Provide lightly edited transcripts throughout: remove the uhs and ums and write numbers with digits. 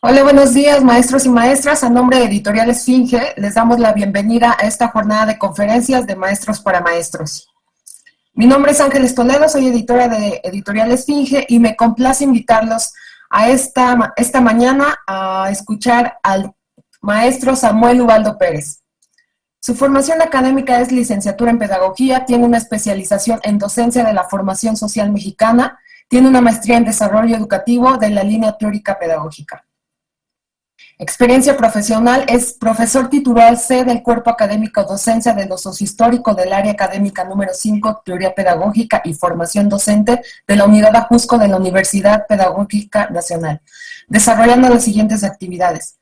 Hola, buenos días, maestros y maestras. A nombre de Editorial Esfinge, les damos la bienvenida a esta jornada de conferencias de maestros para maestros. Mi nombre es Ángeles Toledo, soy editora de Editorial Esfinge y me complace invitarlos a esta mañana a escuchar al maestro Samuel Ubaldo Pérez. Su formación académica es licenciatura en Pedagogía, tiene una especialización en docencia de la formación social mexicana, tiene una maestría en desarrollo educativo de la línea teórica pedagógica. Experiencia profesional: es profesor titular C del Cuerpo Académico Docencia de lo Sociohistórico del Área Académica número 5, Teoría Pedagógica y Formación Docente de la Unidad Ajusco de la Universidad Pedagógica Nacional, desarrollando las siguientes actividades.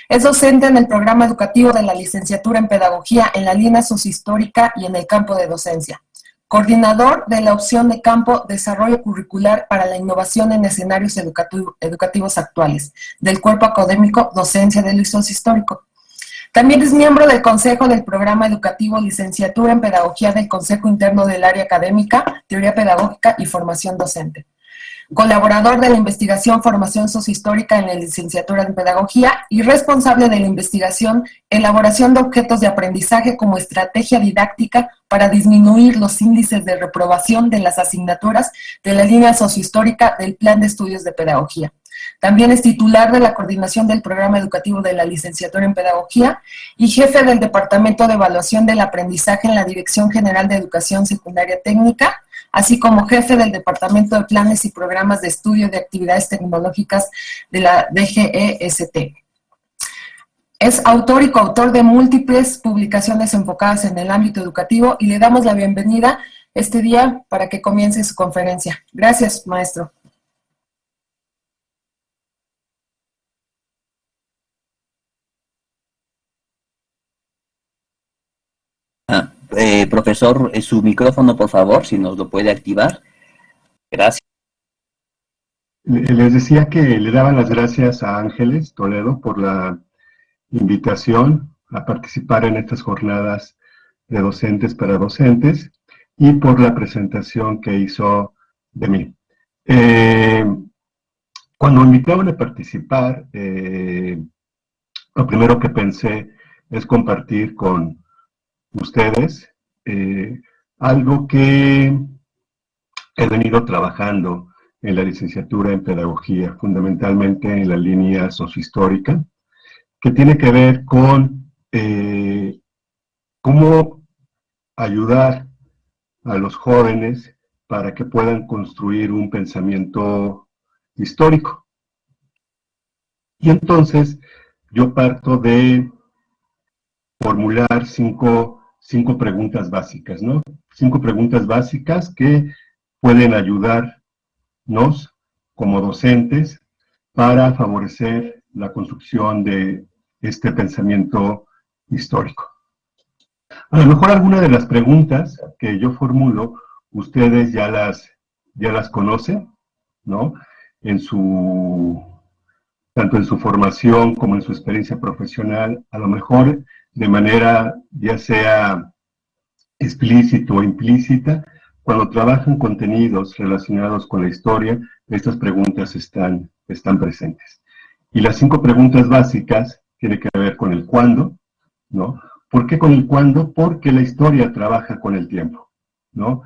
Es docente en el programa educativo de la licenciatura en Pedagogía en la línea sociohistórica y en el campo de docencia. Coordinador de la opción de campo Desarrollo Curricular para la Innovación en Escenarios Educativos Actuales, del Cuerpo Académico Docencia del Sociohistórico. También es miembro del Consejo del Programa Educativo Licenciatura en Pedagogía del Consejo Interno del Área Académica, Teoría Pedagógica y Formación Docente. Colaborador de la investigación Formación Sociohistórica en la licenciatura en Pedagogía y responsable de la investigación Elaboración de objetos de aprendizaje como estrategia didáctica para disminuir los índices de reprobación de las asignaturas de la línea sociohistórica del Plan de Estudios de Pedagogía. También es titular de la coordinación del programa educativo de la licenciatura en Pedagogía y jefe del Departamento de Evaluación del Aprendizaje en la Dirección General de Educación Secundaria Técnica, así como jefe del Departamento de Planes y Programas de Estudio de Actividades Tecnológicas de la DGEST. Es autor y coautor de múltiples publicaciones enfocadas en el ámbito educativo y le damos la bienvenida este día para que comience su conferencia. Gracias, maestro. Profesor, su micrófono, por favor, si nos lo puede activar. Gracias. Les decía que le daban las gracias a Ángeles Toledo por la invitación a participar en estas jornadas de docentes para docentes y por la presentación que hizo de mí. Cuando me invitaron a participar, lo primero que pensé es compartir con ustedes algo que he venido trabajando en la licenciatura en Pedagogía, fundamentalmente en la línea sociohistórica, que tiene que ver con cómo ayudar a los jóvenes para que puedan construir un pensamiento histórico. Y entonces yo parto de formular cinco preguntas básicas, ¿no? 5 preguntas básicas que pueden ayudarnos como docentes para favorecer la construcción de este pensamiento histórico. A lo mejor alguna de las preguntas que yo formulo, ustedes ya las conocen, ¿no? Tanto en su formación como en su experiencia profesional, a lo mejor de manera ya sea explícita o implícita, cuando trabajan contenidos relacionados con la historia, estas preguntas están presentes. Y las 5 preguntas básicas tienen que ver con el cuándo, ¿no? ¿Por qué con el cuándo? Porque la historia trabaja con el tiempo, ¿no?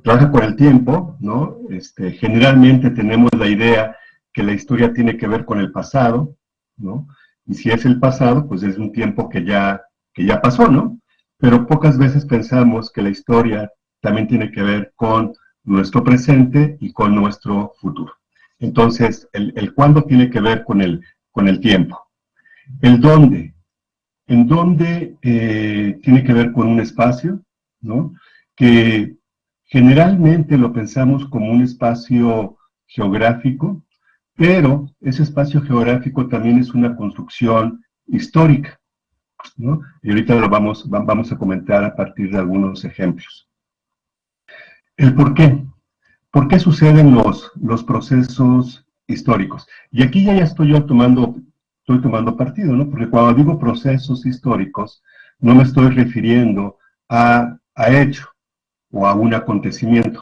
Trabaja con el tiempo, ¿no? Generalmente tenemos la idea que la historia tiene que ver con el pasado, ¿no? Y si es el pasado, pues es un tiempo que ya pasó, ¿no? Pero pocas veces pensamos que la historia también tiene que ver con nuestro presente y con nuestro futuro. Entonces, el cuándo tiene que ver con el tiempo. El dónde. En dónde tiene que ver con un espacio, ¿no? Que generalmente lo pensamos como un espacio geográfico, pero ese espacio geográfico también es una construcción histórica, ¿no? Y ahorita lo vamos a comentar a partir de algunos ejemplos. El por qué. ¿Por qué suceden los procesos históricos? Y aquí ya estoy tomando partido, ¿no? Porque cuando digo procesos históricos, no me estoy refiriendo a hecho o a un acontecimiento,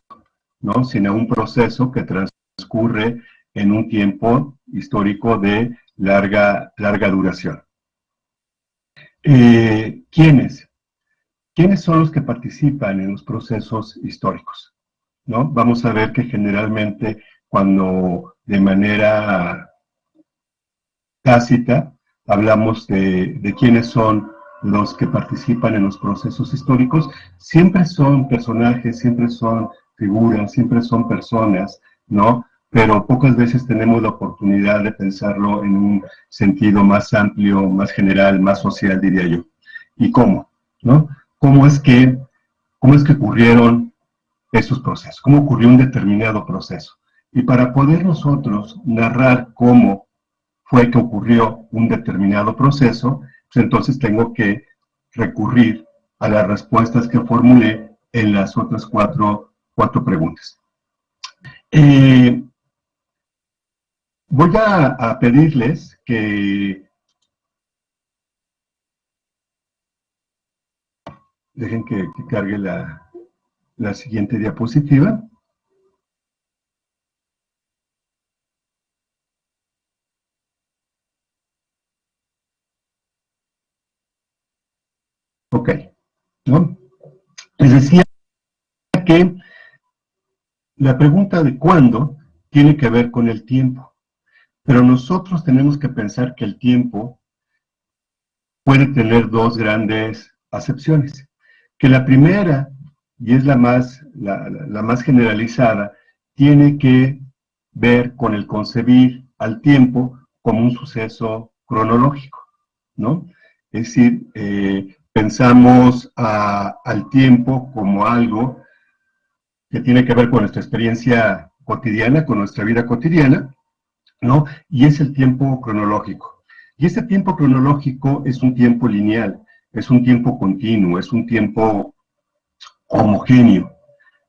¿no? Sino a un proceso que transcurre en un tiempo histórico de larga duración. ¿Quiénes? ¿Quiénes son los que participan en los procesos históricos? ¿No? Vamos a ver que generalmente cuando de manera tácita hablamos de quiénes son los que participan en los procesos históricos, siempre son personajes, siempre son figuras, siempre son personas, ¿no? Pero pocas veces tenemos la oportunidad de pensarlo en un sentido más amplio, más general, más social, diría yo. ¿Y cómo? ¿No? ¿Cómo es que ocurrieron esos procesos? ¿Cómo ocurrió un determinado proceso? Y para poder nosotros narrar cómo fue que ocurrió un determinado proceso, pues entonces tengo que recurrir a las respuestas que formulé en las otras cuatro preguntas. Voy a pedirles que dejen que cargue la siguiente diapositiva. Ok, ¿no? Les decía que la pregunta de cuándo tiene que ver con el tiempo, pero nosotros tenemos que pensar que el tiempo puede tener dos grandes acepciones. Que la primera, y es la más generalizada, tiene que ver con el concebir al tiempo como un suceso cronológico, ¿no? Es decir, pensamos al tiempo como algo que tiene que ver con nuestra experiencia cotidiana, con nuestra vida cotidiana, ¿no? Y es el tiempo cronológico. Y ese tiempo cronológico es un tiempo lineal, es un tiempo continuo, es un tiempo homogéneo,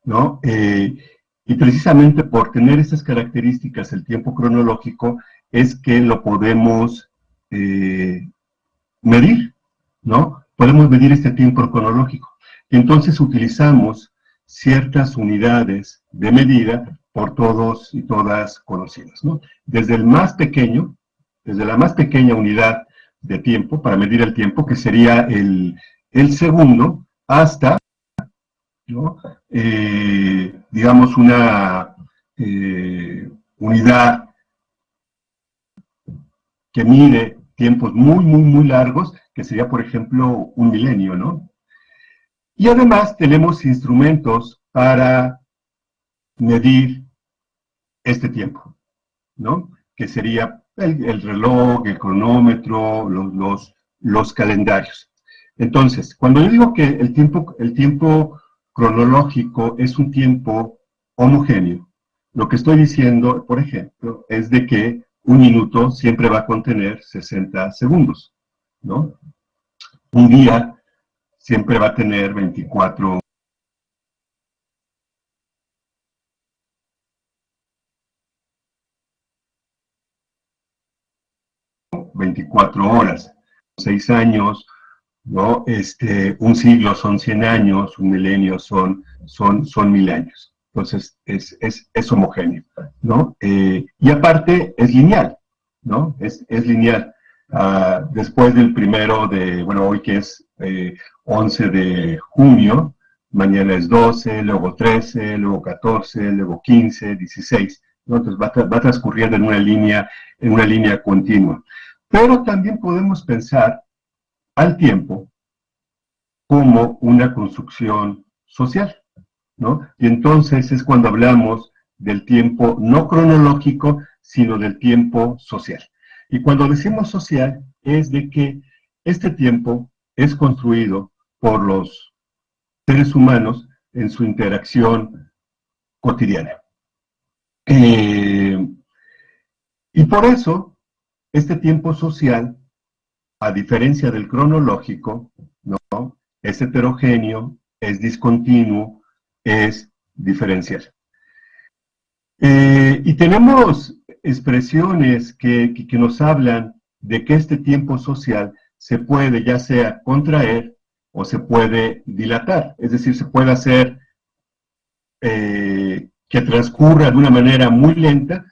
¿no? Y precisamente por tener esas características, el tiempo cronológico, es que lo podemos medir, ¿no? Podemos medir este tiempo cronológico. Entonces utilizamos ciertas unidades de medida por todos y todas conocidas, ¿no? Desde el más pequeño, desde la más pequeña unidad de tiempo, para medir el tiempo, que sería el segundo, hasta, ¿no? Digamos, una unidad que mide tiempos muy largos, que sería, por ejemplo, un milenio, ¿no? Y además tenemos instrumentos para medir este tiempo, ¿no? Que sería el reloj, el cronómetro, los calendarios. Entonces, cuando yo digo que el tiempo cronológico es un tiempo homogéneo, lo que estoy diciendo, por ejemplo, es de que un minuto siempre va a contener 60 segundos, ¿no? Un día siempre va a tener 24 horas, 6 años, ¿no? Un siglo son 100 años, un milenio son 1000 años. Entonces, es homogéneo, ¿no? Y aparte, es lineal, ¿no? Es lineal. Después del primero hoy que es 11 de junio, mañana es 12, luego 13, luego 14, luego 15, 16, ¿no? Entonces va transcurriendo en una línea continua. Pero también podemos pensar al tiempo como una construcción social, ¿no? Y entonces es cuando hablamos del tiempo no cronológico, sino del tiempo social. Y cuando decimos social, es de que este tiempo es construido por los seres humanos en su interacción cotidiana. Y por eso, este tiempo social, a diferencia del cronológico, ¿no? Es heterogéneo, es discontinuo, es diferencial. Y tenemos expresiones que nos hablan de que este tiempo social se puede ya sea contraer o se puede dilatar, es decir, se puede hacer que transcurra de una manera muy lenta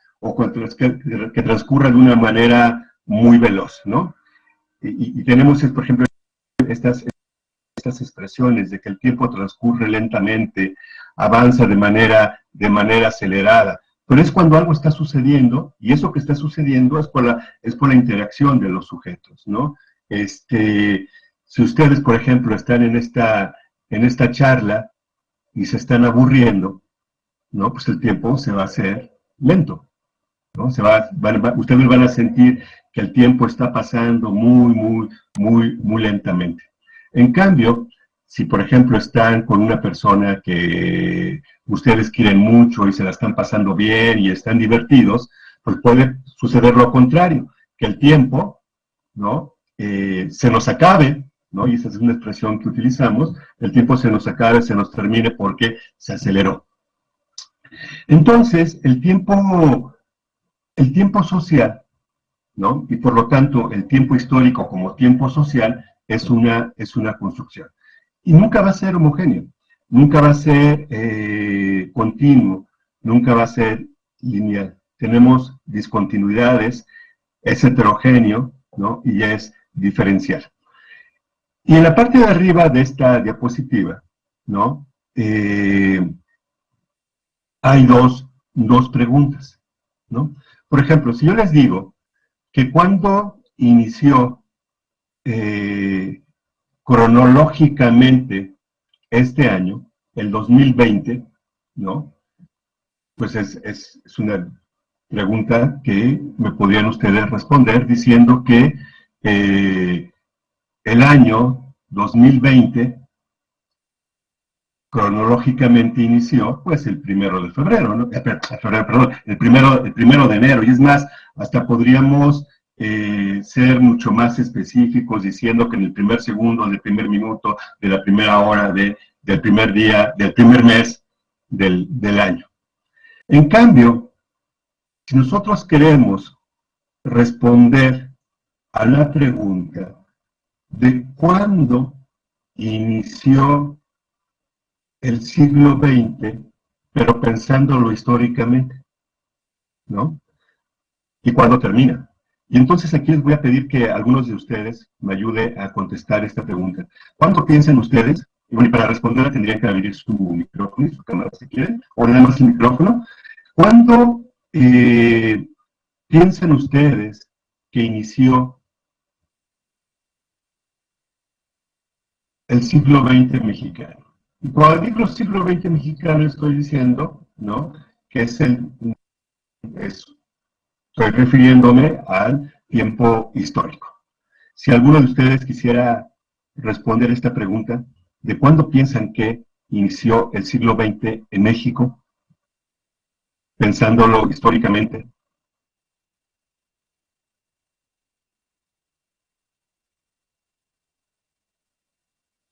que transcurra de una manera muy veloz, ¿no? Y tenemos, por ejemplo, estas expresiones de que el tiempo transcurre lentamente, avanza de manera acelerada, pero es cuando algo está sucediendo, y eso que está sucediendo es por la interacción de los sujetos, ¿no? Si ustedes, por ejemplo, están en esta charla y se están aburriendo, ¿no? Pues el tiempo se va a hacer lento, ¿no? Ustedes van a sentir que el tiempo está pasando muy lentamente. En cambio, si por ejemplo están con una persona que ustedes quieren mucho y se la están pasando bien y están divertidos, pues puede suceder lo contrario, que el tiempo, ¿no? Se nos acabe, ¿no? Y esa es una expresión que utilizamos, el tiempo se nos acabe, se nos termine porque se aceleró. Entonces, el tiempo social, ¿no? Y por lo tanto, el tiempo histórico como tiempo social es una construcción. Y nunca va a ser homogéneo, nunca va a ser continuo, nunca va a ser lineal. Tenemos discontinuidades, es heterogéneo, ¿no? Y es diferencial. Y en la parte de arriba de esta diapositiva, ¿no? Hay dos preguntas, ¿no? Por ejemplo, si yo les digo que cuando inició cronológicamente este año, el 2020, ¿no? Pues es una pregunta que me podrían ustedes responder diciendo que el año 2020 cronológicamente inició, pues el 1 de febrero, ¿no? Perdón, el primero de enero, y es más, hasta podríamos ser mucho más específicos diciendo que en el primer segundo, del primer minuto, de la primera hora, del primer día, del primer mes del año. En cambio, si nosotros queremos responder a la pregunta de cuándo inició el siglo XX, pero pensándolo históricamente, ¿no? ¿Y cuándo termina? Y entonces aquí les voy a pedir que algunos de ustedes me ayuden a contestar esta pregunta. ¿Cuándo piensan ustedes? Y bueno, y para responderla tendrían que abrir su micrófono y su cámara si quieren, o nada más el micrófono. ¿Cuándo piensan ustedes que inició el siglo XX mexicano? Y cuando digo siglo XX mexicano estoy diciendo, ¿no?, que estoy refiriéndome al tiempo histórico. Si alguno de ustedes quisiera responder esta pregunta, ¿de cuándo piensan que inició el siglo XX en México? Pensándolo históricamente.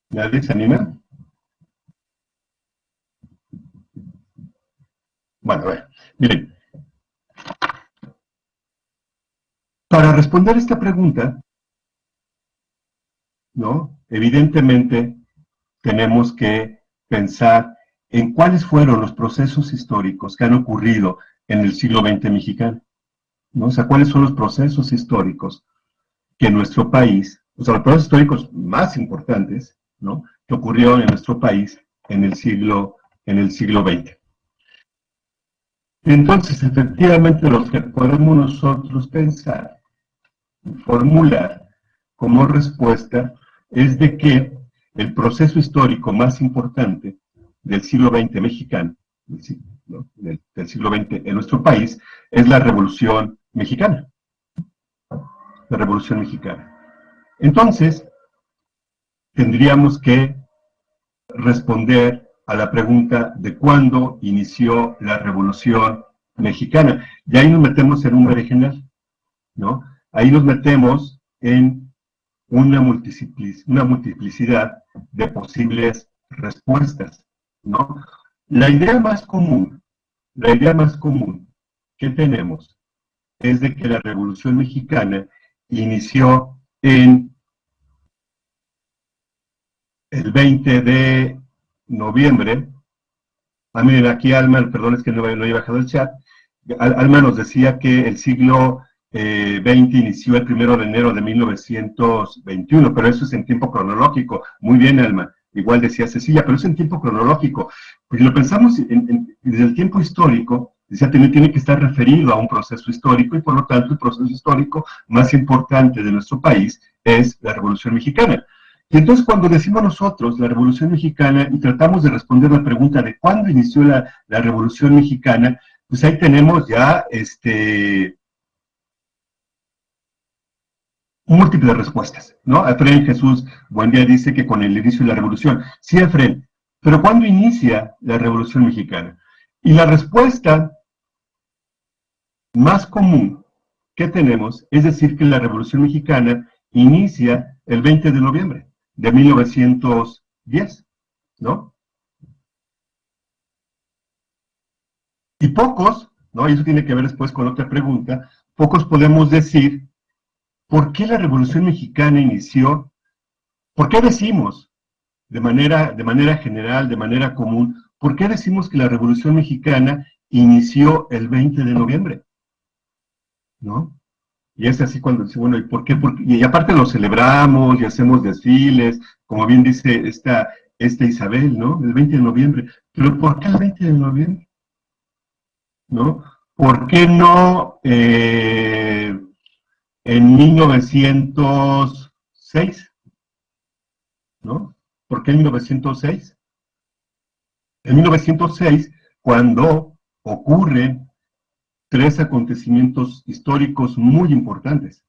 ¿Nadie se anima? Bueno, a ver, miren. Para responder esta pregunta, ¿no?, evidentemente tenemos que pensar en cuáles fueron los procesos históricos que han ocurrido en el siglo XX mexicano, ¿no? O sea, cuáles son los procesos históricos que en nuestro país, o sea, los procesos históricos más importantes, ¿no?, que ocurrieron en nuestro país en el siglo XX. Entonces, efectivamente, lo que podemos nosotros pensar y formular como respuesta es de que el proceso histórico más importante del siglo XX mexicano, ¿no?, del siglo XX en nuestro país, es la Revolución Mexicana. La Revolución Mexicana. Entonces, tendríamos que responder a la pregunta de cuándo inició la Revolución Mexicana. Y ahí nos metemos en un berenjenal, ¿no? Ahí nos metemos en una multiplicidad de posibles respuestas, ¿no? La idea más común que tenemos es de que la Revolución Mexicana inició en el 20 de noviembre. Miren, aquí Alma, perdón, es que no he bajado el chat, Alma nos decía que el siglo XX inició el 1 de enero de 1921, pero eso es en tiempo cronológico. Muy bien, Alma. Igual decía Cecilia, pero es en tiempo cronológico. Pues si lo pensamos desde el tiempo histórico, decía, tiene que estar referido a un proceso histórico y por lo tanto el proceso histórico más importante de nuestro país es la Revolución Mexicana. Y entonces cuando decimos nosotros la Revolución Mexicana y tratamos de responder la pregunta de cuándo inició la Revolución Mexicana, pues ahí tenemos ya múltiples respuestas, ¿no? Efraín Jesús Buendía dice que con el inicio de la revolución. Sí, Efraín, pero ¿cuándo inicia la Revolución Mexicana? Y la respuesta más común que tenemos es decir que la Revolución Mexicana inicia el 20 de noviembre de 1910, ¿no? Y pocos, ¿no? Y eso tiene que ver después con otra pregunta, pocos podemos decir ¿por qué la Revolución Mexicana inició? ¿Por qué decimos, de manera general, de manera común, por qué decimos que la Revolución Mexicana inició el 20 de noviembre? ¿No? Y es así cuando dice, bueno, ¿y por qué? Y aparte lo celebramos y hacemos desfiles, como bien dice esta Isabel, ¿no? El 20 de noviembre. ¿Pero por qué el 20 de noviembre? ¿No? ¿Por qué no en 1906? ¿No? ¿Por qué en 1906? En 1906, cuando ocurren tres acontecimientos históricos muy importantes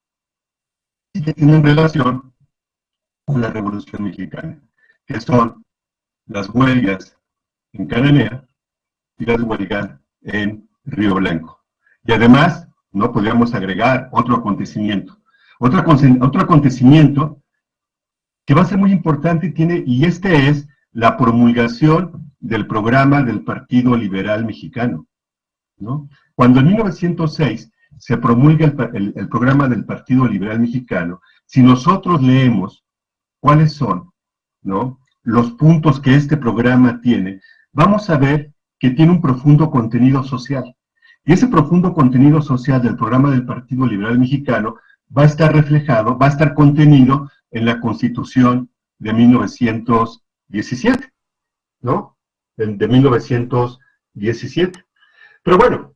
y que tienen relación con la Revolución Mexicana, que son las huelgas en Cananea y las huelgas en Río Blanco. Y además, no podríamos agregar otro acontecimiento. Otro acontecimiento que va a ser muy importante y este es la promulgación del programa del Partido Liberal Mexicano, ¿no? Cuando en 1906 se promulga el programa del Partido Liberal Mexicano, si nosotros leemos cuáles son, ¿no?, los puntos que este programa tiene, vamos a ver que tiene un profundo contenido social. Y ese profundo contenido social del programa del Partido Liberal Mexicano va a estar reflejado, va a estar contenido en la Constitución de 1917, ¿no? De 1917. Pero bueno,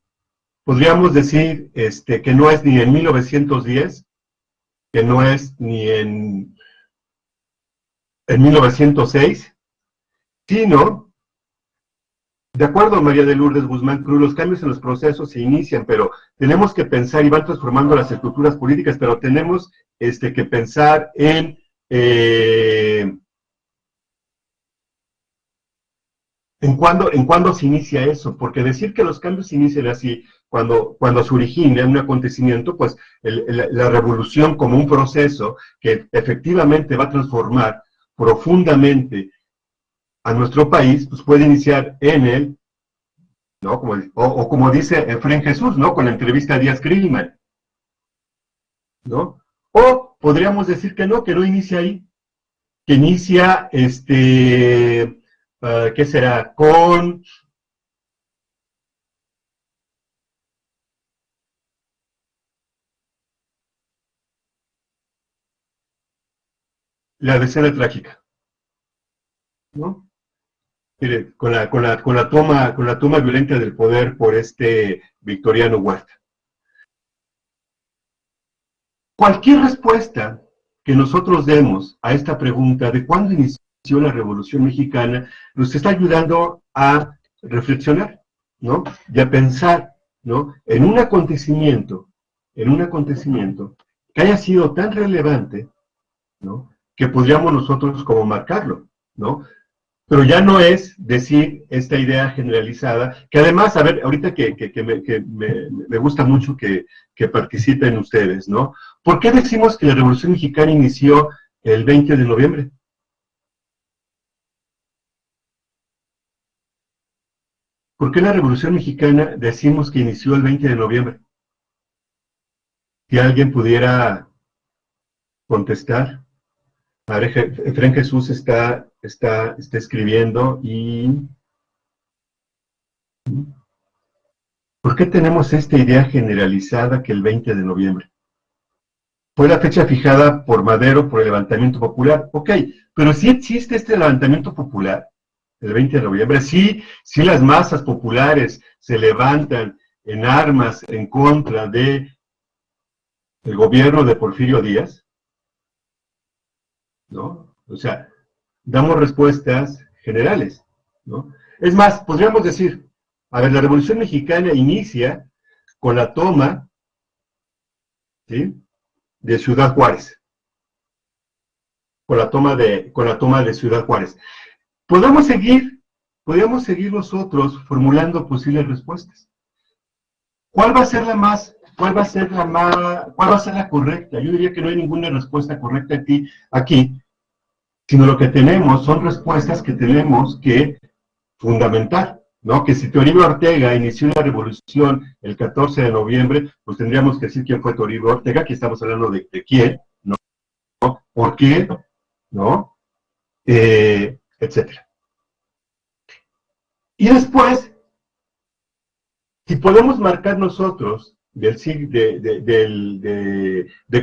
podríamos decir que no es ni en 1910, que no es ni en 1906, sino, de acuerdo a María de Lourdes Guzmán Cruz, los cambios en los procesos se inician, pero tenemos que pensar y van transformando las estructuras políticas, pero tenemos que pensar en cuándo se inicia eso, porque decir que los cambios se inician así, cuando se origina un acontecimiento, pues la revolución como un proceso que efectivamente va a transformar profundamente a nuestro país, pues puede iniciar en él, ¿no? O como dice Efraín Jesús, ¿no? Con la entrevista a Díaz Grillman, ¿no? O podríamos decir que no inicia ahí, que inicia, ¿qué será? Con la decena trágica, ¿no? Con la toma violenta del poder por Victoriano Huerta. Cualquier respuesta que nosotros demos a esta pregunta de cuándo inició la Revolución Mexicana nos está ayudando a reflexionar, ¿no? Y a pensar, ¿no?, en un acontecimiento que haya sido tan relevante, ¿no?, que podríamos nosotros como marcarlo, ¿no? Pero ya no es decir esta idea generalizada, que además, a ver, ahorita que me gusta mucho que participen ustedes, ¿no? ¿Por qué decimos que la Revolución Mexicana inició el 20 de noviembre? ¿Por qué la Revolución Mexicana decimos que inició el 20 de noviembre? Si alguien pudiera contestar. A ver, Efraín Jesús está escribiendo y ¿Por qué tenemos esta idea generalizada que el 20 de noviembre? Fue la fecha fijada por Madero por el levantamiento popular. Ok, pero sí existe este levantamiento popular, el 20 de noviembre. Sí, sí las masas populares se levantan en armas en contra de el gobierno de Porfirio Díaz, ¿no? O sea, damos respuestas generales, ¿no? Es más, podríamos decir, a ver, la Revolución Mexicana inicia con la toma, ¿sí?, de Ciudad Juárez, con la toma de Ciudad Juárez. Podemos seguir nosotros formulando posibles respuestas. ¿Cuál va a ser la más, cuál va a ser la más, cuál va a ser la correcta? Yo diría que no hay ninguna respuesta correcta aquí, sino lo que tenemos son respuestas que tenemos que fundamental, ¿no? Que si Toribio Ortega inició la revolución el 14 de noviembre, pues tendríamos que decir quién fue Toribio Ortega, aquí estamos hablando de quién, ¿no? ¿Por qué? ¿No? Etcétera. Y después, si podemos marcar nosotros de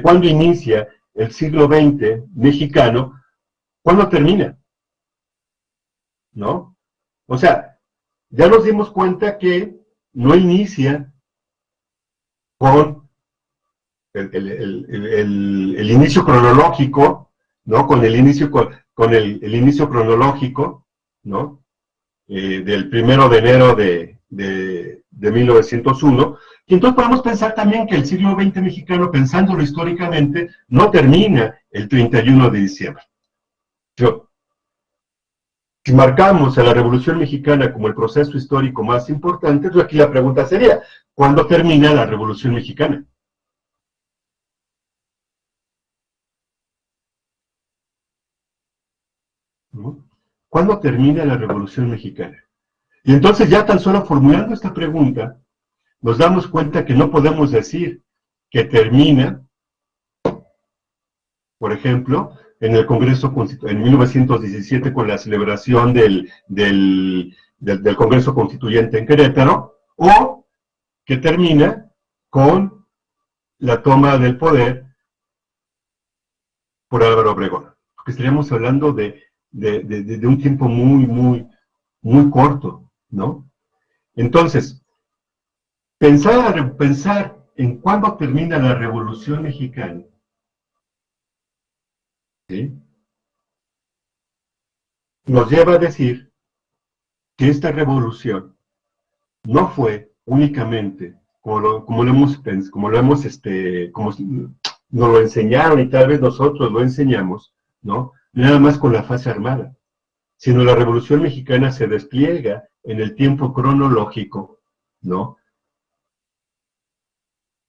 cuándo inicia el siglo XX mexicano, ¿cuándo termina? ¿No? O sea, ya nos dimos cuenta que no inicia con el inicio cronológico, ¿no? Con el inicio, con el inicio cronológico, ¿no? Del 1 de enero de 1901. Y entonces podemos pensar también que el siglo XX mexicano, pensándolo históricamente, no termina el 31 de diciembre. Pero, si marcamos a la Revolución Mexicana como el proceso histórico más importante, entonces aquí la pregunta sería, ¿cuándo termina la Revolución Mexicana? ¿No? ¿Cuándo termina la Revolución Mexicana? Y entonces ya tan solo formulando esta pregunta, nos damos cuenta que no podemos decir que termina, por ejemplo, en el Congreso en 1917 con la celebración del Congreso Constituyente en Querétaro, o que termina con la toma del poder por Álvaro Obregón. Porque estaríamos hablando de un tiempo muy corto, ¿no? Entonces, pensar en cuándo termina la Revolución Mexicana, ¿sí?, nos lleva a decir que esta revolución no fue únicamente, como nos lo enseñaron y tal vez nosotros lo enseñamos, ¿no?, nada más con la fase armada, sino la Revolución Mexicana se despliega en el tiempo cronológico, ¿no?,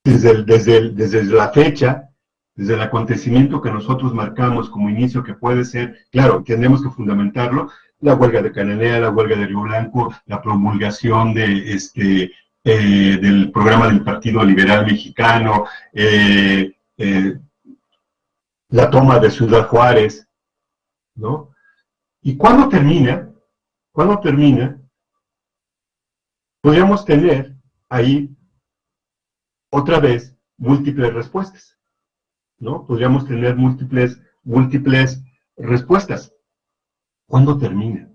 desde la fecha, desde el acontecimiento que nosotros marcamos como inicio, que puede ser, claro, tenemos que fundamentarlo, la huelga de Cananea, la huelga de Río Blanco, la promulgación del programa del Partido Liberal Mexicano, la toma de Ciudad Juárez, ¿no? ¿Y cuándo termina? ¿Cuándo termina? Podríamos tener ahí otra vez múltiples respuestas, ¿no? Podríamos tener múltiples respuestas. ¿Cuándo termina?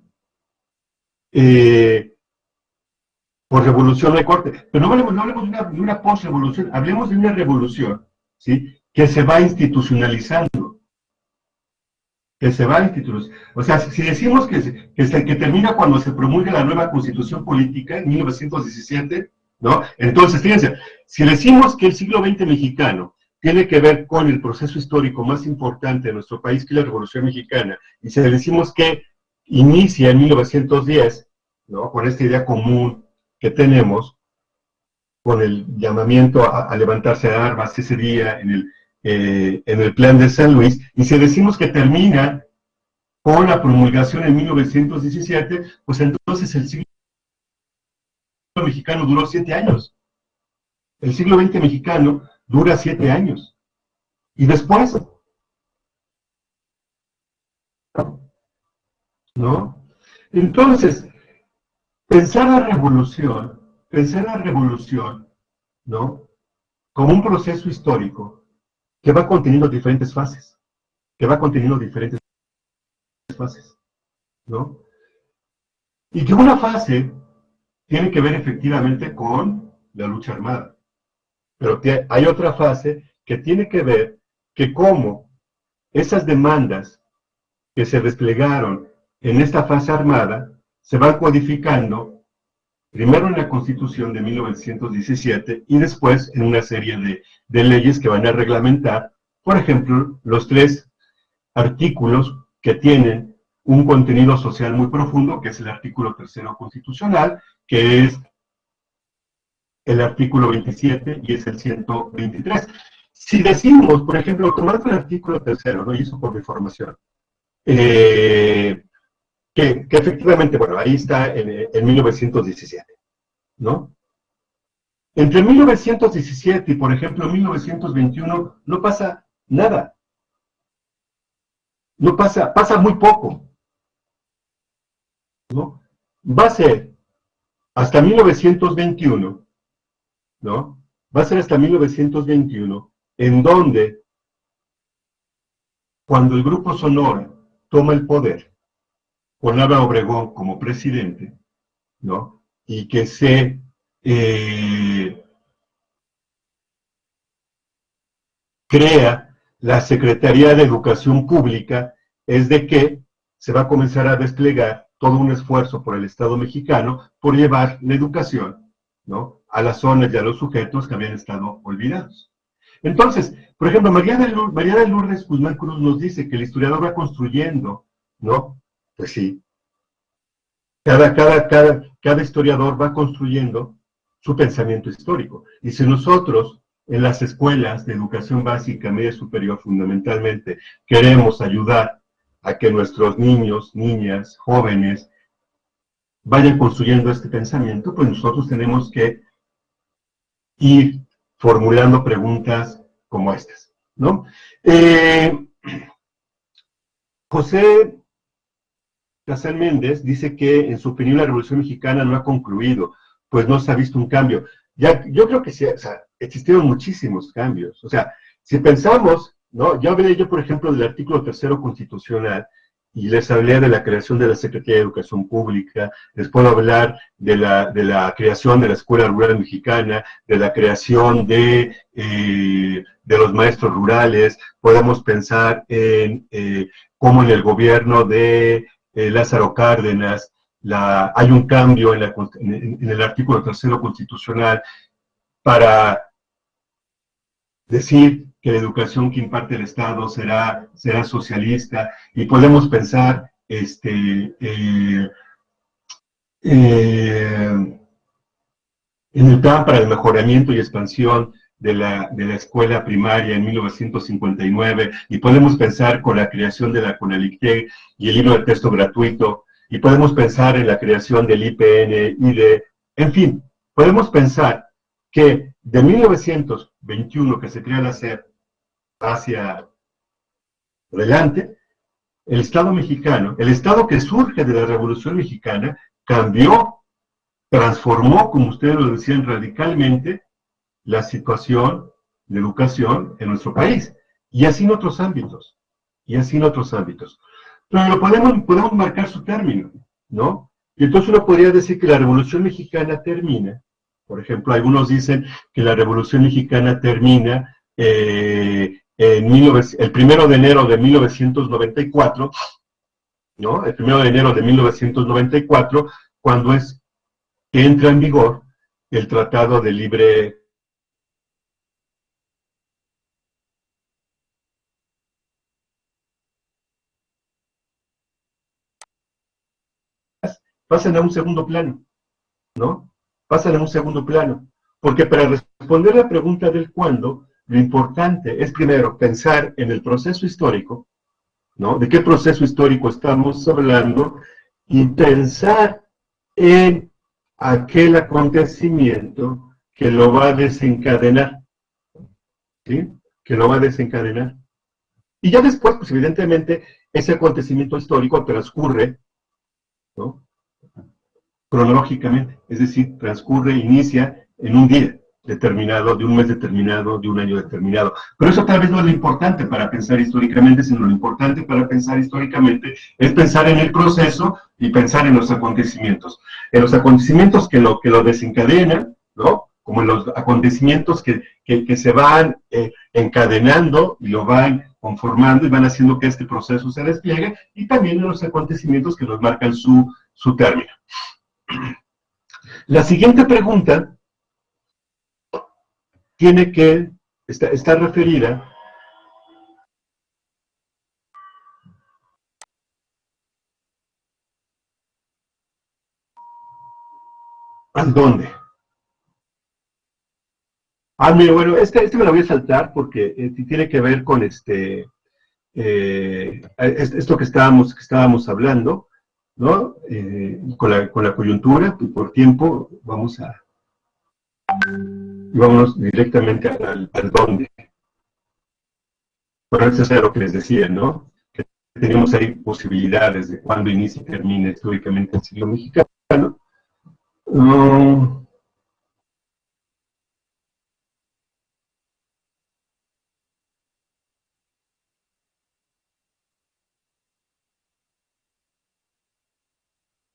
Por revolución de corte. Pero no hablemos de una post-revolución, hablemos de una revolución, ¿sí?, que se va institucionalizando. O sea, si decimos que termina cuando se promulga la nueva Constitución Política en 1917, ¿no? Entonces, fíjense, si decimos que el siglo XX mexicano tiene que ver con el proceso histórico más importante de nuestro país, que es la Revolución Mexicana, y si decimos que inicia en 1910, ¿no?, con esta idea común que tenemos, con el llamamiento a levantarse de armas ese día en el Plan de San Luis, y si decimos que termina con la promulgación en 1917, pues entonces el siglo mexicano duró 7 años. El siglo XX mexicano dura 7 años. Y después, ¿no? Entonces, pensar la revolución pensar la revolución, ¿no?, como un proceso histórico que va conteniendo diferentes fases, ¿no? Y que una fase tiene que ver efectivamente con la lucha armada, pero hay otra fase que tiene que ver que cómo esas demandas que se desplegaron en esta fase armada se van codificando primero en la Constitución de 1917 y después en una serie de leyes que van a reglamentar, por ejemplo, los 3 artículos que tienen un contenido social muy profundo, que es el artículo 3º constitucional, que es el artículo 27 y es el 123. Si decimos, por ejemplo, tomando el artículo 3º, ¿no?, y eso por mi formación, que efectivamente, bueno, ahí está en 1917, ¿no? Entre 1917 y, por ejemplo, 1921 no pasa nada. No pasa muy poco, ¿no? Va a ser hasta 1921, ¿no? Va a ser hasta 1921, en donde, cuando el Grupo Sonora toma el poder, con Álvaro Obregón como presidente, ¿no?, y que se crea la Secretaría de Educación Pública, es de que se va a comenzar a desplegar todo un esfuerzo por el Estado mexicano por llevar la educación, ¿no?, a las zonas y a los sujetos que habían estado olvidados. Entonces, por ejemplo, María de Lourdes Guzmán Cruz nos dice que el historiador va construyendo, ¿no? Pues sí, cada historiador va construyendo su pensamiento histórico. Y si nosotros, en las escuelas de educación básica, media superior, fundamentalmente, queremos ayudar a que nuestros niños, niñas, jóvenes, vayan construyendo este pensamiento, pues nosotros tenemos que ir formulando preguntas como estas, ¿no? José Casal Méndez dice que, en su opinión, la Revolución Mexicana no ha concluido, pues no se ha visto un cambio. Ya, yo creo que sí, o sea, existieron muchísimos cambios. O sea, si pensamos, ¿no? Ya hablé yo, por ejemplo, del artículo 3º constitucional, y les hablé de la creación de la Secretaría de Educación Pública, les puedo hablar de la creación de la Escuela Rural Mexicana, de la creación de los maestros rurales, podemos pensar en cómo en el gobierno de Lázaro Cárdenas hay un cambio en el artículo 3º constitucional para decir que la educación que imparte el Estado será socialista, y podemos pensar en el plan para el mejoramiento y expansión de la escuela primaria en 1959, y podemos pensar con la creación de la CONALICTEC y el libro de texto gratuito, y podemos pensar en la creación del IPN, en fin, podemos pensar que de 1921, que se crea la SEP, hacia adelante, el Estado mexicano, el Estado que surge de la Revolución Mexicana, cambió, transformó, como ustedes lo decían, radicalmente la situación de educación en nuestro país, y así en otros ámbitos, Pero podemos marcar su término, ¿no? Y entonces uno podría decir que la Revolución Mexicana termina, por ejemplo, algunos dicen que la Revolución Mexicana termina el 1 de enero de 1994, ¿no? El 1 de enero de 1994, cuando es que entra en vigor el Tratado de Libre pasan a un segundo plano, ¿no? Pasan a un segundo plano. Porque para responder la pregunta del cuándo, lo importante es primero pensar en el proceso histórico, ¿no? ¿De qué proceso histórico estamos hablando? Y pensar en aquel acontecimiento que lo va a desencadenar, ¿sí? Que lo va a desencadenar. Y ya después, pues evidentemente, ese acontecimiento histórico transcurre, ¿no?, cronológicamente, es decir, transcurre, inicia en un día determinado, de un mes determinado, de un año determinado. Pero eso tal vez no es lo importante para pensar históricamente, sino lo importante para pensar históricamente es pensar en el proceso y pensar en los acontecimientos. En los acontecimientos que lo desencadenan, ¿no? Como en los acontecimientos que se van encadenando y lo van conformando y van haciendo que este proceso se despliegue, y también en los acontecimientos que nos marcan su término. La siguiente pregunta está referida ¿a dónde? Mira, bueno, este me lo voy a saltar porque tiene que ver con esto que estábamos hablando, ¿no? Con la coyuntura, y por tiempo vámonos directamente al dónde. Bueno, eso es lo que les decía, ¿no? Que tenemos ahí posibilidades de cuándo inicia y termina históricamente el siglo mexicano.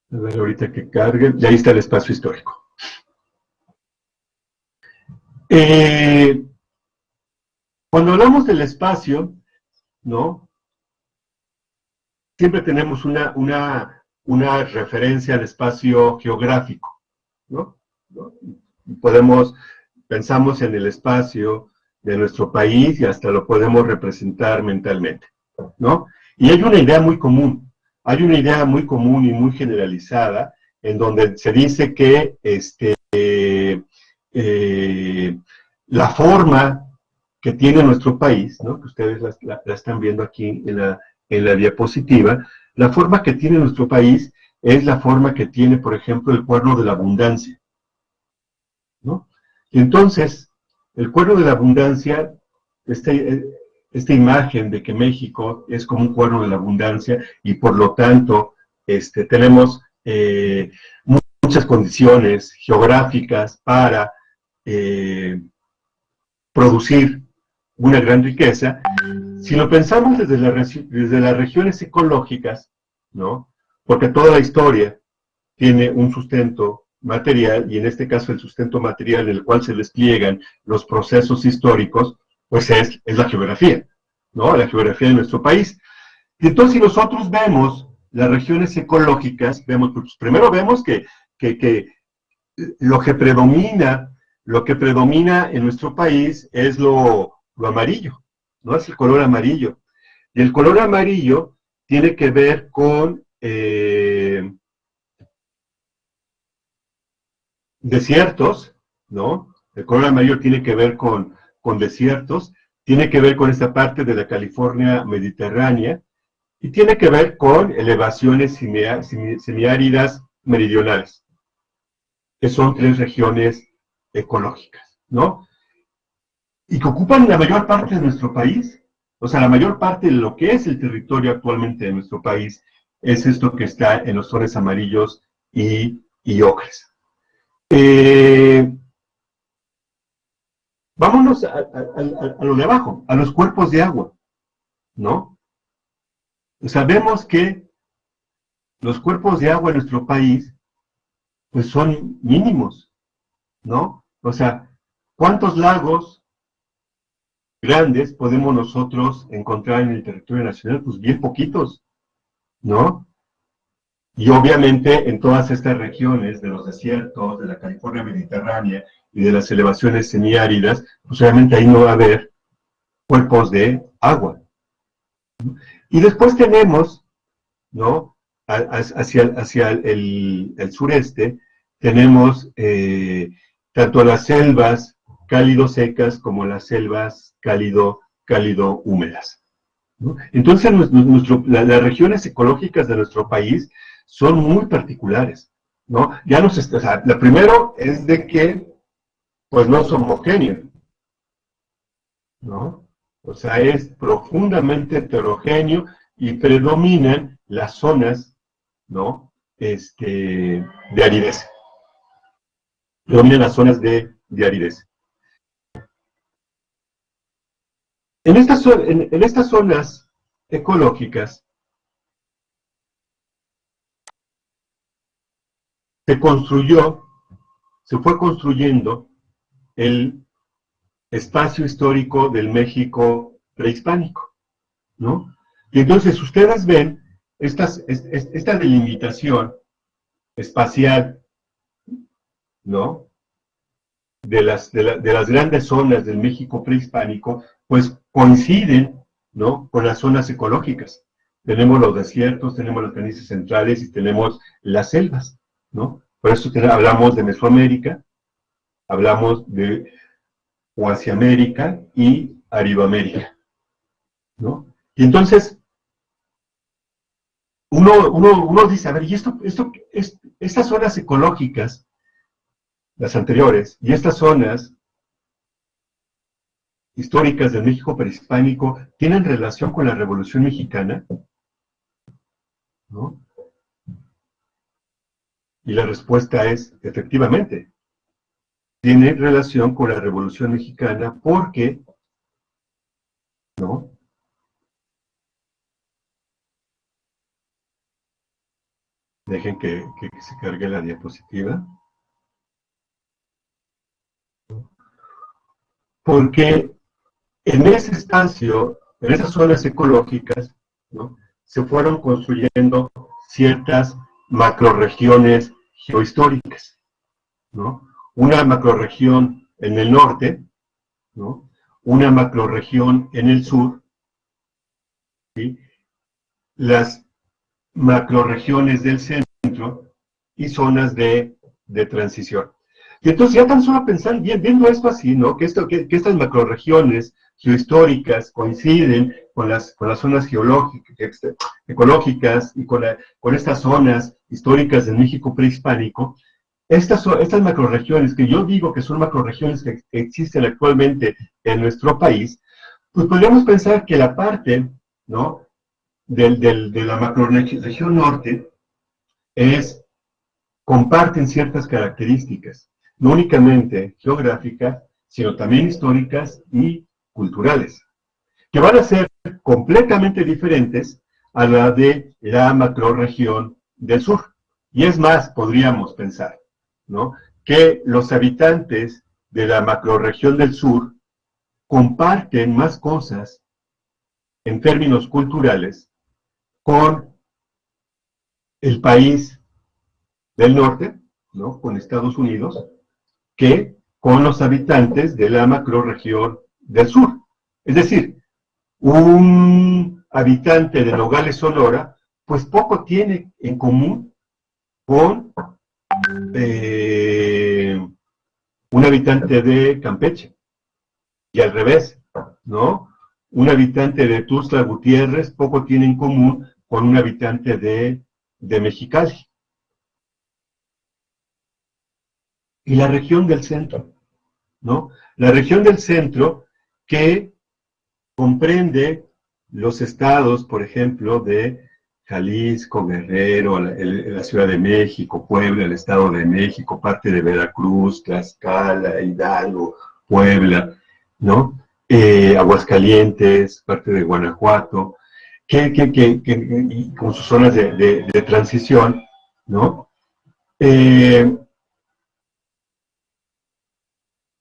A ver, ahorita que cargue, ya ahí está el espacio histórico. Cuando hablamos del espacio, ¿no? Siempre tenemos una referencia al espacio geográfico, ¿no? Pensamos en el espacio de nuestro país y hasta lo podemos representar mentalmente, ¿no? Y hay una idea muy común y muy generalizada, en donde se dice que la forma que tiene nuestro país, ¿no? Que ustedes la están viendo aquí en la diapositiva, la forma que tiene nuestro país es la forma que tiene, por ejemplo, el cuerno de la abundancia, ¿no? Y entonces, el cuerno de la abundancia, esta imagen de que México es como un cuerno de la abundancia y por lo tanto tenemos muchas condiciones geográficas para producir una gran riqueza. Si lo pensamos desde las regiones ecológicas, ¿no? Porque toda la historia tiene un sustento material, y en este caso el sustento material en el cual se despliegan los procesos históricos, pues es la geografía, ¿no? La geografía de nuestro país. Y entonces, si nosotros vemos las regiones ecológicas, pues primero vemos que lo que predomina en nuestro país es lo amarillo, ¿no? Es el color amarillo. Y el color amarillo tiene que ver con desiertos, ¿no? El color amarillo tiene que ver con desiertos, tiene que ver con esta parte de la California mediterránea, y tiene que ver con elevaciones semiáridas meridionales, que son 3 regiones ecológicas, ¿no? Y que ocupan la mayor parte de nuestro país. O sea, la mayor parte de lo que es el territorio actualmente de nuestro país es esto que está en los tonos amarillos y ocres. Vámonos a lo de abajo, a los cuerpos de agua, ¿no? O sea, vemos que los cuerpos de agua en nuestro país, pues son mínimos, ¿no? O sea, ¿cuántos lagos grandes podemos nosotros encontrar en el territorio nacional? Pues bien poquitos, ¿no? Y obviamente en todas estas regiones de los desiertos, de la California mediterránea y de las elevaciones semiáridas, pues obviamente ahí no va a haber cuerpos de agua. Y después tenemos, ¿no? Hacia el sureste, tenemos tanto las selvas cálido-secas como las selvas cálido-húmedas, ¿no? Entonces, las regiones ecológicas de nuestro país son muy particulares, ¿no? O sea, lo primero es de que, pues, no son homogéneos, ¿no? O sea, es profundamente heterogéneo y predominan las zonas, ¿no? de aridez. Predominan las zonas de aridez. En estas zonas ecológicas se fue construyendo el espacio histórico del México prehispánico, ¿no? Y entonces ustedes ven esta delimitación espacial, ¿no? De las grandes zonas del México prehispánico, pues coinciden, ¿no? Con las zonas ecológicas. Tenemos los desiertos, tenemos las planicies centrales y tenemos las selvas, ¿no? Por eso hablamos de Mesoamérica, hablamos de Oasiamérica y Aridoamérica, ¿no? Y entonces, uno dice, a ver, ¿y estas zonas ecológicas, las anteriores, y estas zonas históricas del México prehispánico, tienen relación con la Revolución Mexicana? ¿No? Y la respuesta es, efectivamente, tiene relación con la Revolución Mexicana porque, ¿no? Dejen que se cargue la diapositiva. Porque en ese espacio, en esas zonas ecológicas, ¿no? Se fueron construyendo ciertas macroregiones geohistóricas, ¿no? Una macroregión en el norte, ¿no? Una macroregión en el sur, ¿sí? Las macroregiones del centro y zonas de transición. Y entonces ya tan solo pensar, viendo esto así, ¿no? Que estas macroregiones geohistóricas coinciden con las zonas geológicas, ecológicas y con estas zonas históricas del México prehispánico. Estas macroregiones, que yo digo que son macroregiones que existen actualmente en nuestro país, pues podríamos pensar que la parte, ¿no? de la macroregión norte comparten ciertas características, no únicamente geográficas, sino también históricas y culturales, que van a ser completamente diferentes a la de la macroregión del sur. Y es más, podríamos pensar, ¿no? Que los habitantes de la macroregión del sur comparten más cosas en términos culturales con el país del norte, ¿no? Con Estados Unidos, que con los habitantes de la macroregión del sur. Es decir, un habitante de Nogales, Sonora, pues poco tiene en común con un habitante de Campeche, y al revés, ¿no? Un habitante de Tuxtla Gutiérrez poco tiene en común con un habitante de Mexicali. Y la región del centro, ¿no? La región del centro que comprende los estados, por ejemplo, de Jalisco, Guerrero, la Ciudad de México, Puebla, el Estado de México, parte de Veracruz, Tlaxcala, Hidalgo, Puebla, ¿no? Aguascalientes, parte de Guanajuato, con sus zonas de transición, ¿no?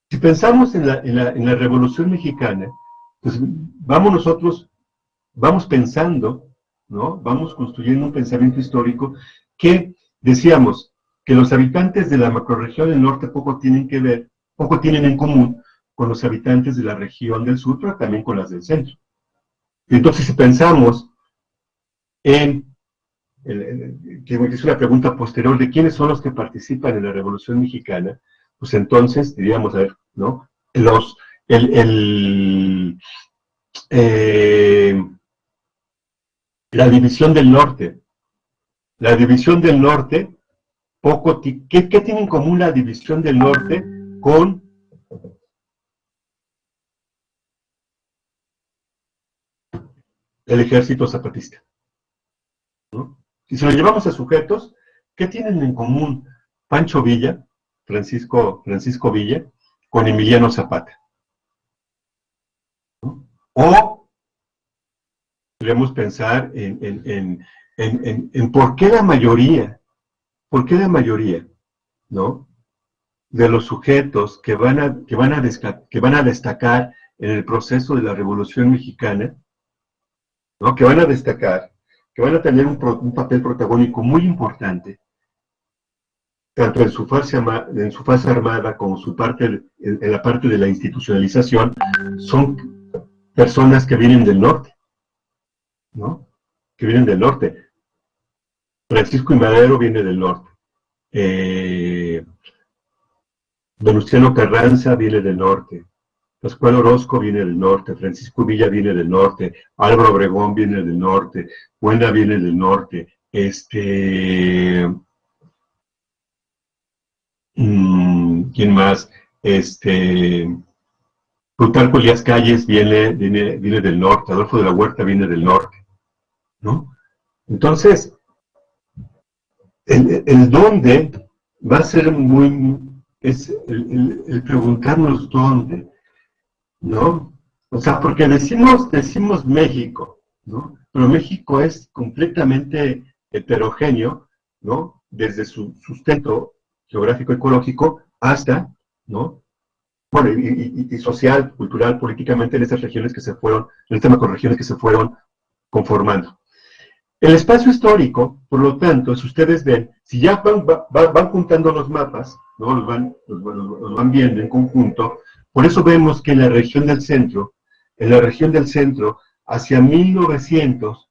Si pensamos en la Revolución Mexicana, pues vamos pensando, ¿no? Vamos construyendo un pensamiento histórico que decíamos que los habitantes de la macrorregión del norte poco tienen en común con los habitantes de la región del sur, pero también con las del centro. Entonces, si pensamos que es una pregunta posterior de quiénes son los que participan en la Revolución Mexicana, pues entonces diríamos, a ver, ¿no? La división del norte. La división del norte, ¿qué tiene en común la división del norte con el ejército zapatista? ¿No? Si se lo llevamos a sujetos, ¿Qué tienen en común Pancho Villa, Francisco Villa, con Emiliano Zapata? ¿No? O podríamos pensar en por qué la mayoría, ¿no?, de los sujetos que van a destacar en el proceso de la Revolución Mexicana, ¿no?, que van a destacar, que van a tener un papel protagónico muy importante, tanto en su fase armada como en la parte de la institucionalización, son personas que vienen del norte, ¿no? Que vienen del norte. Francisco I. Madero viene del norte. Venustiano Carranza viene del norte. Pascual Orozco viene del norte. Francisco Villa viene del norte. Álvaro Obregón viene del norte. Buena viene del norte. ¿Quién más? Plutarco Elías Calles viene del norte. Adolfo de la Huerta viene del norte, ¿no? Entonces, el dónde va a ser es el preguntarnos dónde, ¿no? O sea, porque decimos México, ¿no? Pero México es completamente heterogéneo, ¿no? Desde su sustento geográfico ecológico hasta, ¿no?, bueno, y social, cultural, políticamente en estas regiones en estas macrorregiones que se fueron conformando. El espacio histórico, por lo tanto, si ustedes ven, si ya van juntando los mapas, ¿no?, los van viendo en conjunto, por eso vemos que en la región del centro, hacia 1900,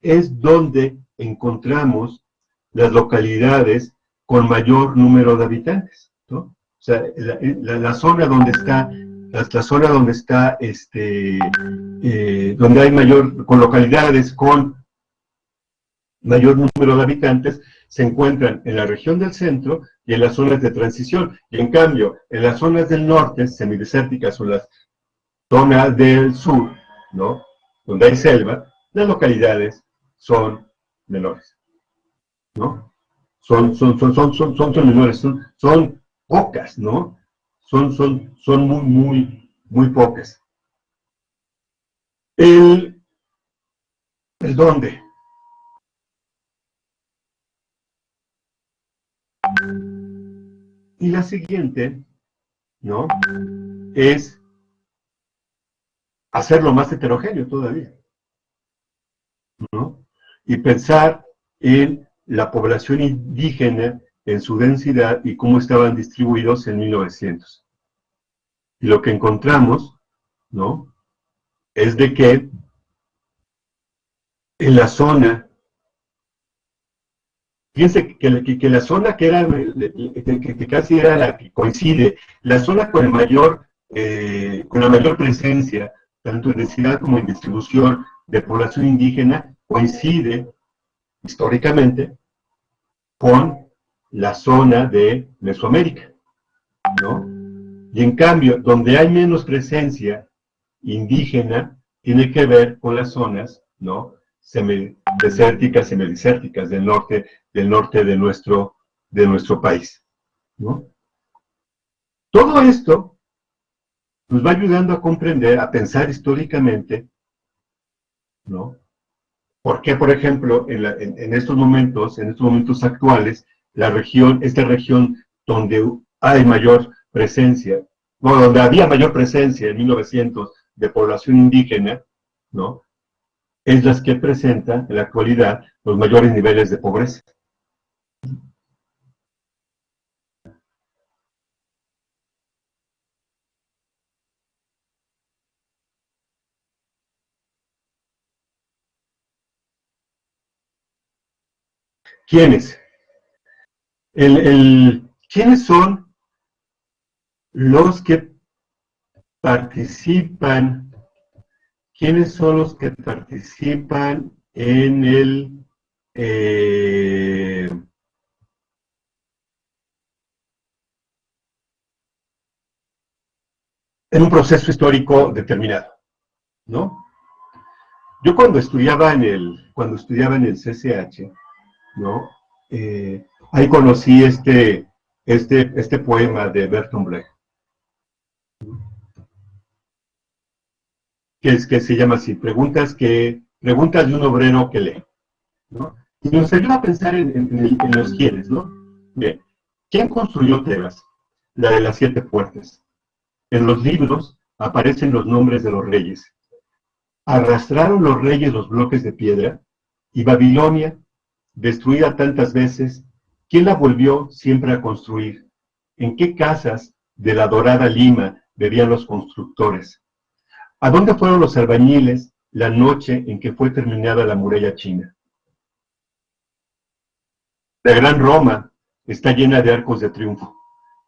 es donde encontramos las localidades con mayor número de habitantes, ¿no? O sea, la zona donde está, donde hay con localidades con mayor número de habitantes, se encuentran en la región del centro y en las zonas de transición. Y en cambio, en las zonas del norte, semidesérticas, o las zonas del sur, ¿no?, donde hay selva, las localidades son menores, ¿no? Son menores, son pocas, ¿no? Son muy pocas. ¿El dónde? Y la siguiente, ¿no?, es hacerlo más heterogéneo todavía, ¿no? Y pensar en la población indígena, en su densidad y cómo estaban distribuidos en 1900. Y lo que encontramos, ¿no?, es de que en la zona, fíjense que la zona que casi era la que coincide, la zona con la mayor presencia, tanto en densidad como en distribución de población indígena, coincide históricamente con la zona de Mesoamérica, ¿no? Y en cambio, donde hay menos presencia indígena, tiene que ver con las zonas, ¿no?, semidesérticas del norte de nuestro país, ¿no? Todo esto nos va ayudando a comprender, a pensar históricamente, ¿no?, por qué, por ejemplo, en estos momentos actuales, esta región donde hay mayor presencia, bueno, donde había mayor presencia en 1900 de población indígena, ¿no?, es las que presentan en la actualidad los mayores niveles de pobreza. ¿Quiénes? ¿Quiénes son los que participan? ¿Quiénes son los que participan en un proceso histórico determinado, ¿no? Yo cuando estudiaba en el CCH, ¿no?, Ahí conocí este poema de Bertolt Brecht, que se llama así, preguntas de un obrero que lee, ¿no? Y nos ayuda a pensar en los quiénes, ¿no? Bien, ¿quién construyó Tebas? La de las 7 puertas. En los libros aparecen los nombres de los reyes. Arrastraron los reyes los bloques de piedra, y Babilonia, destruida tantas veces, ¿quién la volvió siempre a construir? ¿En qué casas de la dorada Lima bebían los constructores? ¿A dónde fueron los albañiles la noche en que fue terminada la muralla china? La gran Roma está llena de arcos de triunfo.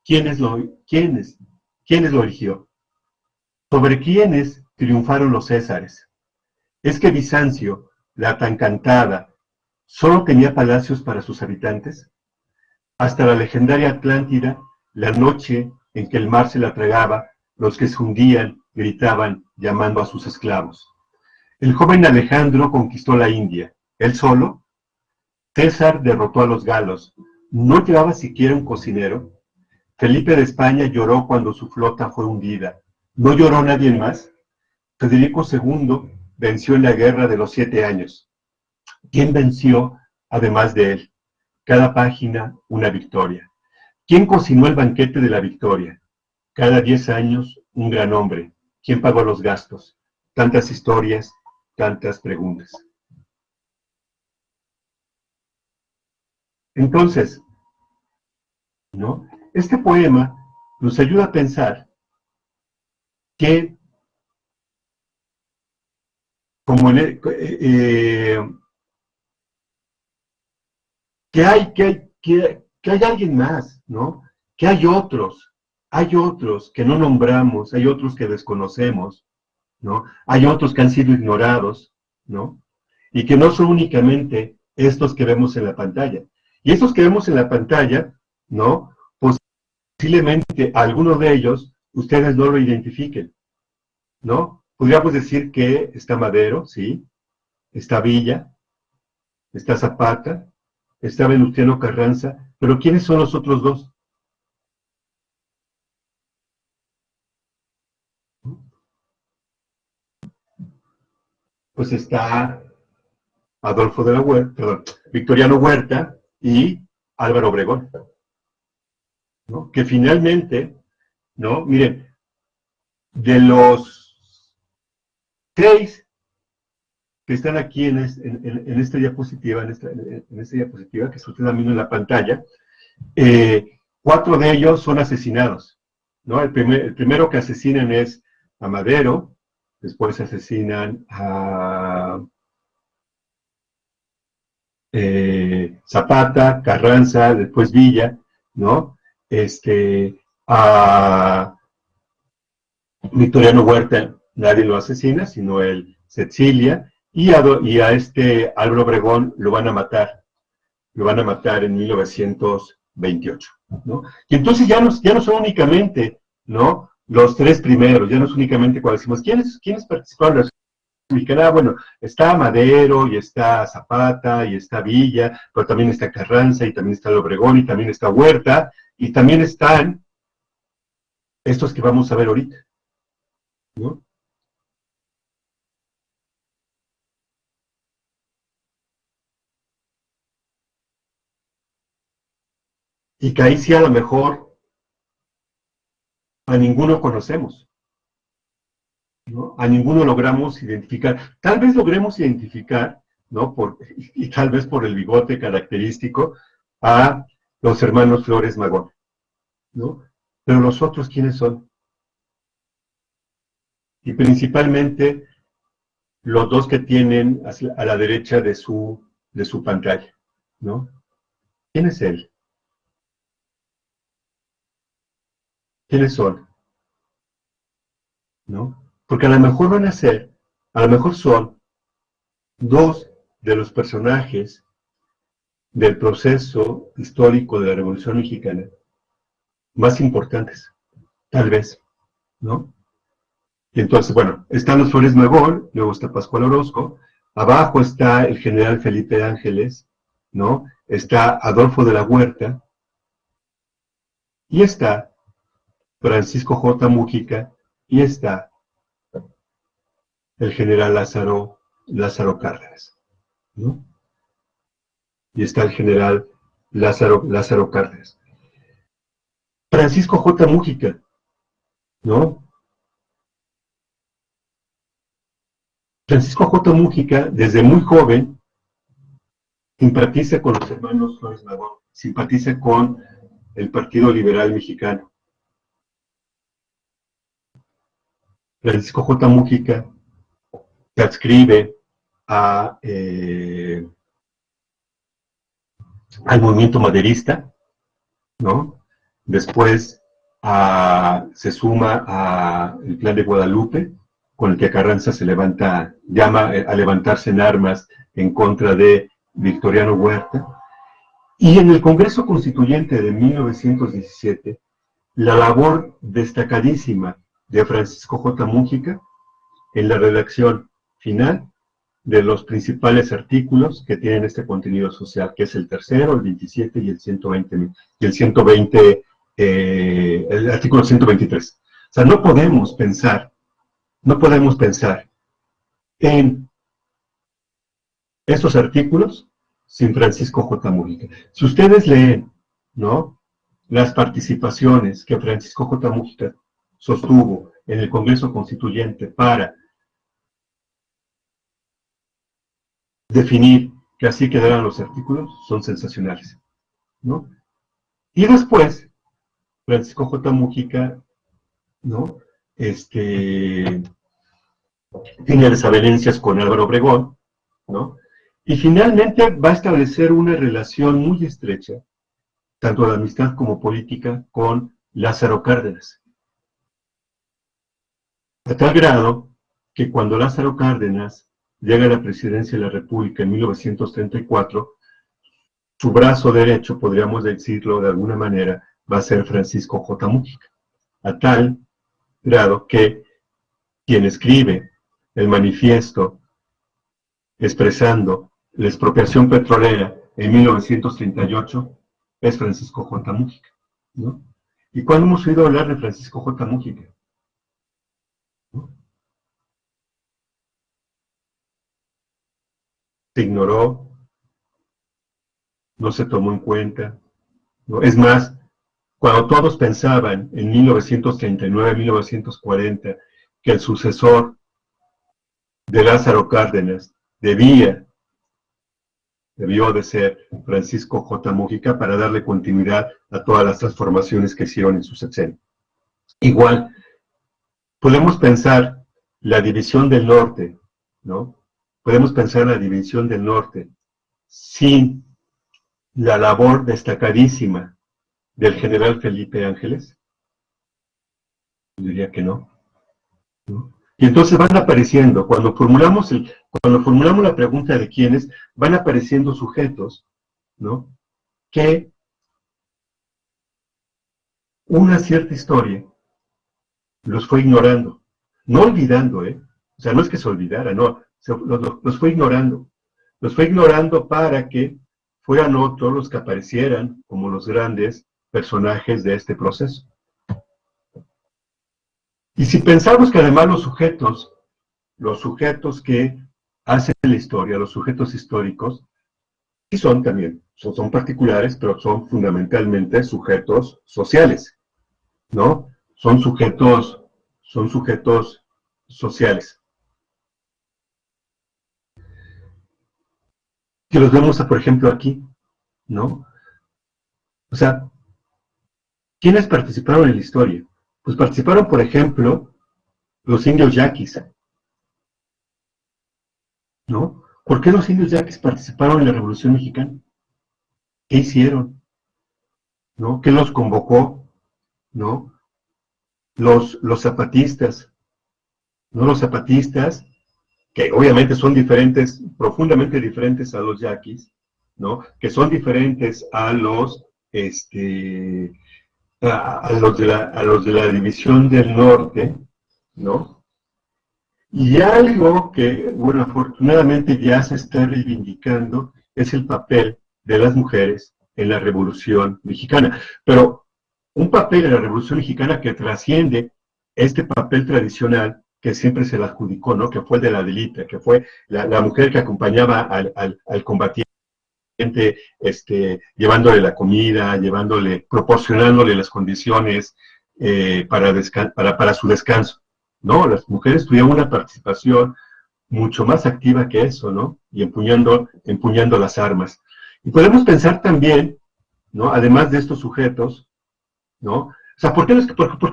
¿Quiénes lo erigió? ¿Sobre quiénes triunfaron los césares? ¿Es que Bizancio, la tan cantada, solo tenía palacios para sus habitantes? Hasta la legendaria Atlántida, la noche en que el mar se la tragaba, los que se hundían gritaban llamando a sus esclavos. El joven Alejandro conquistó la India. ¿Él solo? César derrotó a los galos. ¿No llevaba siquiera un cocinero? Felipe de España lloró cuando su flota fue hundida. ¿No lloró nadie más? Federico II venció en la guerra de los 7 años. ¿Quién venció además de él? Cada página una victoria. ¿Quién cocinó el banquete de la victoria? Cada 10 años un gran hombre. ¿Quién pagó los gastos? Tantas historias, tantas preguntas. Entonces, ¿no? Este poema nos ayuda a pensar que como que hay alguien más, ¿no? Que hay otros que no nombramos, hay otros que desconocemos, ¿no? Hay otros que han sido ignorados, ¿no? Y que no son únicamente estos que vemos en la pantalla. Y estos que vemos en la pantalla, ¿no? Posiblemente algunos de ellos ustedes no lo identifiquen, ¿no? Podríamos decir que está Madero, ¿sí? Está Villa, está Zapata, está Venustiano Carranza, pero ¿quiénes son los otros dos? Pues está Adolfo de la Huerta, perdón, Victoriano Huerta y Álvaro Obregón, ¿no? Que finalmente, ¿no? Miren, de los 6 que están aquí en esta diapositiva, en esta diapositiva que se ustedes viendo en la pantalla, 4 de ellos son asesinados, ¿no? El primero que asesinan es a Madero, después asesinan a Zapata, Carranza, después Villa, ¿no? A Victoriano Huerta nadie lo asesina, sino él se exilia, y a este Álvaro Obregón lo van a matar en 1928, ¿no? Y entonces ya no son únicamente, ¿no? Los 3 primeros, ya no es únicamente cuando decimos, ¿quiénes participaron en la mexicana? Bueno, está Madero, y está Zapata, y está Villa, pero también está Carranza, y también está el Obregón, y también está Huerta, y también están estos que vamos a ver ahorita, ¿no? Y que ahí sí a lo mejor a ninguno conocemos, ¿no? A ninguno logramos identificar. Tal vez logremos identificar, ¿no? Y tal vez por el bigote característico, a los hermanos Flores Magón, ¿no? Pero los otros, ¿quiénes son? Y principalmente los dos que tienen a la derecha de su pantalla, ¿no? ¿Quién es él? ¿Quiénes son? ¿No? Porque a lo mejor a lo mejor son 2 de los personajes del proceso histórico de la Revolución Mexicana más importantes, tal vez, ¿no? Y entonces, bueno, están los Flores Magón, luego está Pascual Orozco, abajo está el general Felipe Ángeles, ¿no? está Adolfo de la Huerta y está Francisco J. Múgica y está el general Lázaro Cárdenas, ¿no? Y está el general Lázaro Cárdenas. Francisco J. Múgica, ¿no? Francisco J. Múgica, desde muy joven, simpatiza con los hermanos Flores Magón, simpatiza con el Partido Liberal Mexicano. Francisco J. Múgica se adscribe al movimiento maderista, ¿no? Después se suma al Plan de Guadalupe, con el que Carranza llama a levantarse en armas en contra de Victoriano Huerta. Y en el Congreso Constituyente de 1917, la labor destacadísima de Francisco J. Múgica en la redacción final de los principales artículos que tienen este contenido social, que es el tercero, el 27 y el 120, el artículo 123. O sea, no podemos pensar en estos artículos sin Francisco J. Múgica. Si ustedes leen, ¿no?, las participaciones que Francisco J. Múgica sostuvo en el Congreso Constituyente para definir que así quedaran los artículos, son sensacionales, ¿no? Y después, Francisco J. Múgica, ¿no?, tiene desavenencias con Álvaro Obregón, ¿no? Y finalmente va a establecer una relación muy estrecha, tanto de amistad como política, con Lázaro Cárdenas. A tal grado que cuando Lázaro Cárdenas llega a la presidencia de la República en 1934, su brazo derecho, podríamos decirlo de alguna manera, va a ser Francisco J. Múgica. A tal grado que quien escribe el manifiesto expresando la expropiación petrolera en 1938 es Francisco J. Múgica, ¿no? ¿Y cuándo hemos oído hablar de Francisco J. Múgica? ¿No? Se ignoró, no se tomó en cuenta, ¿no? Es más, cuando todos pensaban en 1939, 1940, que el sucesor de Lázaro Cárdenas debió de ser Francisco J. Múgica para darle continuidad a todas las transformaciones que hicieron en su sexenio. Igual, podemos pensar la división del norte, ¿no? Podemos pensar la división del norte sin la labor destacadísima del general Felipe Ángeles. Yo diría que no, ¿no? Y entonces van apareciendo, cuando formulamos la pregunta de quiénes, van apareciendo sujetos, ¿no?, que una cierta historia los fue ignorando, no olvidando, o sea, no es que se olvidara, no, los fue ignorando para que fueran otros los que aparecieran como los grandes personajes de este proceso. Y si pensamos que además los sujetos que hacen la historia, los sujetos históricos, sí son también, son particulares, pero son fundamentalmente sujetos sociales, ¿no? Son sujetos sociales. Que los vemos, por ejemplo, aquí, ¿no? O sea, ¿quiénes participaron en la historia? Pues participaron, por ejemplo, los indios yaquis, ¿no? ¿Por qué los indios yaquis participaron en la Revolución Mexicana? ¿Qué hicieron? ¿No? ¿Qué los convocó? ¿No? Los zapatistas, ¿no? Los zapatistas, que obviamente son diferentes, profundamente diferentes a los yaquis, ¿no? Que son diferentes a los de la División del Norte, ¿no? Y algo que, bueno, afortunadamente ya se está reivindicando es el papel de las mujeres en la Revolución Mexicana. Pero un papel en la Revolución Mexicana que trasciende este papel tradicional que siempre se le adjudicó, ¿no? Que fue el de la Adelita, que fue la mujer que acompañaba al combatiente, llevándole la comida, proporcionándole las condiciones para su descanso. No, las mujeres tuvieron una participación mucho más activa que eso, ¿no? Y empuñando las armas. Y podemos pensar también, ¿no? Además de estos sujetos, ¿no? O sea, ¿por qué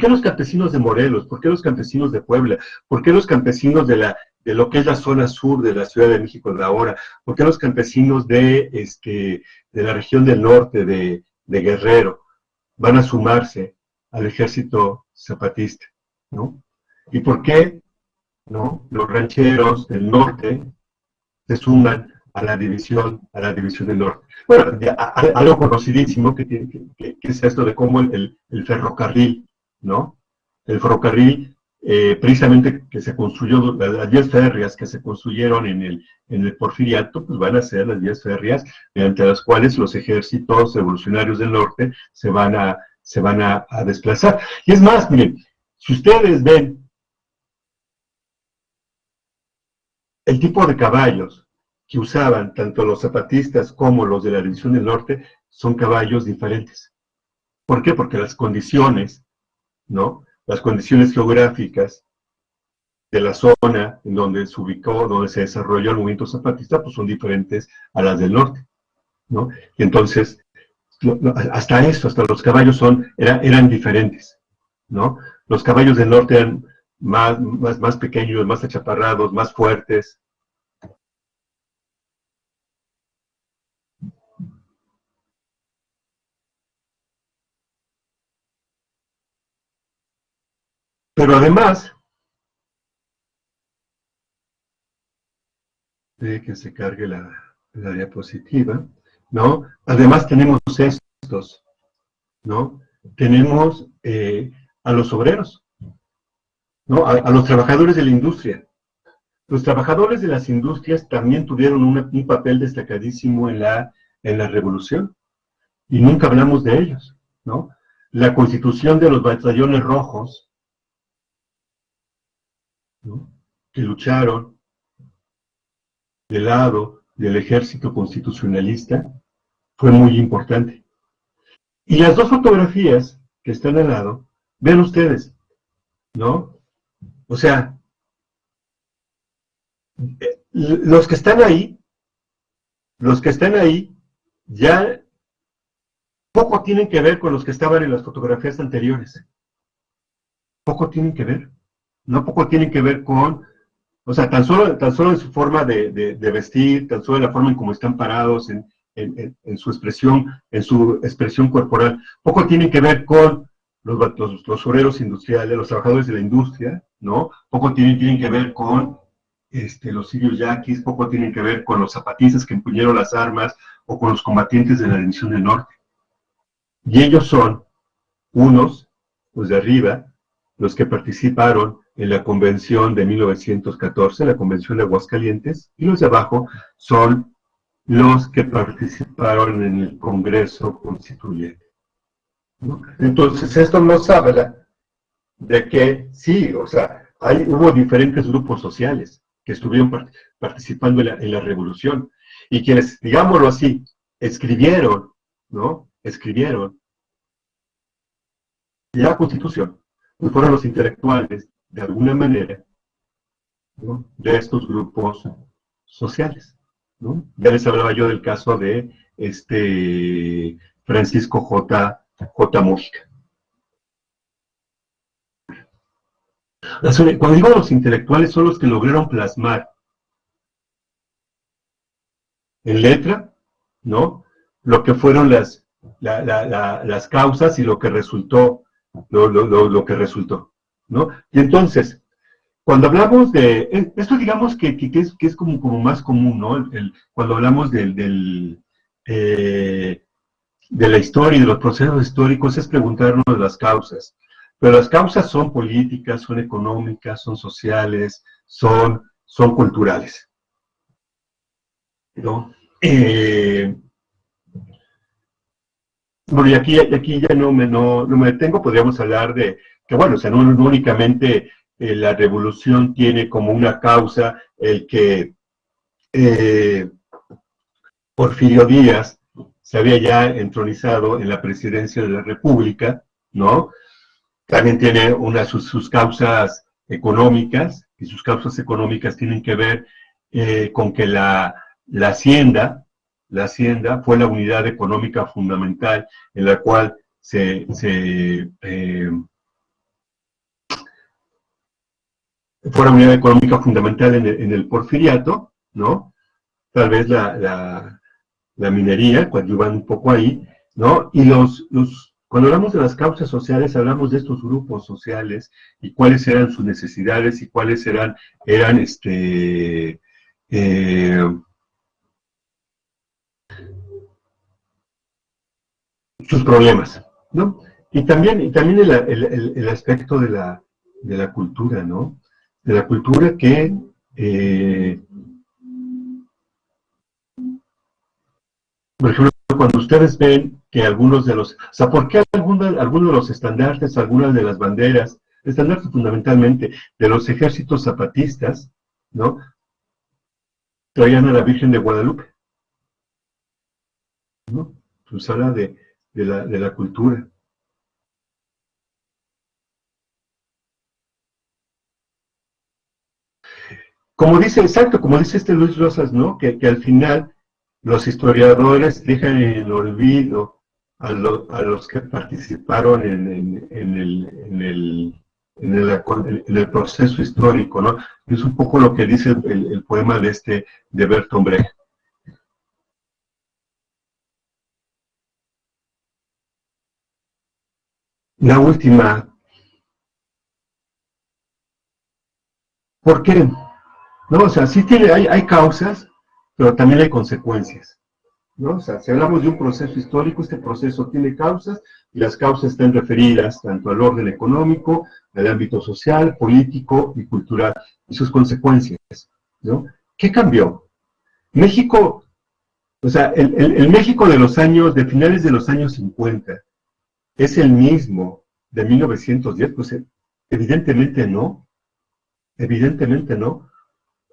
los campesinos de Morelos? ¿Por qué los campesinos de Puebla? ¿Por qué los campesinos de lo que es la zona sur de la Ciudad de México de ahora? ¿Por qué los campesinos de la región del norte, de Guerrero, van a sumarse al ejército zapatista, ¿no? ¿Y por qué, no, los rancheros del norte se suman a la división del norte? Bueno, algo conocidísimo que es esto de cómo el ferrocarril, ¿no? El ferrocarril, precisamente que se construyó, las vías férreas que se construyeron en el Porfiriato, pues van a ser las vías férreas mediante las cuales los ejércitos revolucionarios del norte se van a desplazar. Y es más, miren, si ustedes ven el tipo de caballos que usaban tanto los zapatistas como los de la División del Norte son caballos diferentes. ¿Por qué? Porque las condiciones, ¿no? Las condiciones geográficas de la zona en donde se ubicó, donde se desarrolló el movimiento zapatista, pues son diferentes a las del norte, ¿no? Y entonces, hasta los caballos eran diferentes, ¿no? Los caballos del norte eran más pequeños, más achaparrados, más fuertes. Pero además, de que se cargue la diapositiva, ¿no? Además tenemos estos, ¿no? Tenemos a los obreros, ¿no? A los trabajadores de la industria. Los trabajadores de las industrias también tuvieron un papel destacadísimo en la revolución, y nunca hablamos de ellos, ¿no? La constitución de los batallones rojos, ¿no? Que lucharon del lado del ejército constitucionalista, fue muy importante. Y las dos fotografías que están al lado, vean ustedes, ¿no? O sea, los que están ahí, ya poco tienen que ver con los que estaban en las fotografías anteriores. Poco tienen que ver. No poco tienen que ver con, o sea, tan solo en su forma de vestir, tan solo en la forma en cómo están parados, en su expresión corporal. Poco tienen que ver con los obreros industriales, los trabajadores de la industria, ¿no? Poco tienen que ver con los sirios yaquis, poco tienen que ver con los zapatistas que empuñaron las armas o con los combatientes de la División del Norte. Y ellos son unos, los de arriba, los que participaron en la convención de 1914, la convención de Aguascalientes, y los de abajo son los que participaron en el Congreso Constituyente, ¿no? Entonces, esto nos habla de que sí, o sea, hubo diferentes grupos sociales que estuvieron participando en la revolución, y quienes, digámoslo así, escribieron, ¿no? Escribieron la Constitución, pues fueron los intelectuales, de alguna manera, ¿no? De estos grupos sociales, ¿no? Ya les hablaba yo del caso de Francisco J. Mújica. Cuando digo los intelectuales, son los que lograron plasmar en letra, ¿no? Lo que fueron las causas y lo que resultó, lo que resultó, ¿no? Y entonces, cuando hablamos de, esto digamos que es como más común, ¿no? Cuando hablamos de la historia y de los procesos históricos, es preguntarnos de las causas. Pero las causas son políticas, son económicas, son sociales, son culturales, ¿no? Bueno, y aquí ya no me detengo, podríamos hablar de que, bueno, o sea, no únicamente la revolución tiene como una causa el que Porfirio Díaz se había ya entronizado en la presidencia de la República, ¿no? También tiene sus causas económicas, y sus causas económicas tienen que ver con que la hacienda fue la unidad económica fundamental en la cual fue la unidad económica fundamental en el porfiriato, ¿no? Tal vez la minería, coadyuvan un poco ahí, ¿no? Y cuando hablamos de las causas sociales, hablamos de estos grupos sociales y cuáles eran sus necesidades y cuáles eran sus problemas, ¿no? Y también el aspecto de la cultura, ¿no? De la cultura que por ejemplo, cuando ustedes ven que algunos de o sea, ¿por qué algunos de los estandartes, algunas de las banderas, estandartes fundamentalmente de los ejércitos zapatistas, ¿no? Traían a la Virgen de Guadalupe, ¿no? Pues habla de la cultura. Como dice Luis Rosas, ¿no? Que al final los historiadores dejan en el olvido a los que participaron en el proceso histórico, ¿no? Es un poco lo que dice el poema de Bertolt Brecht. La última, ¿por qué? No, o sea, sí hay causas, pero también hay consecuencias, ¿no? O sea, si hablamos de un proceso histórico, este proceso tiene causas, y las causas están referidas tanto al orden económico, al ámbito social, político y cultural, y sus consecuencias, ¿no? ¿Qué cambió? México, o sea, el México de finales de los años 50, ¿es el mismo de 1910? Pues evidentemente no.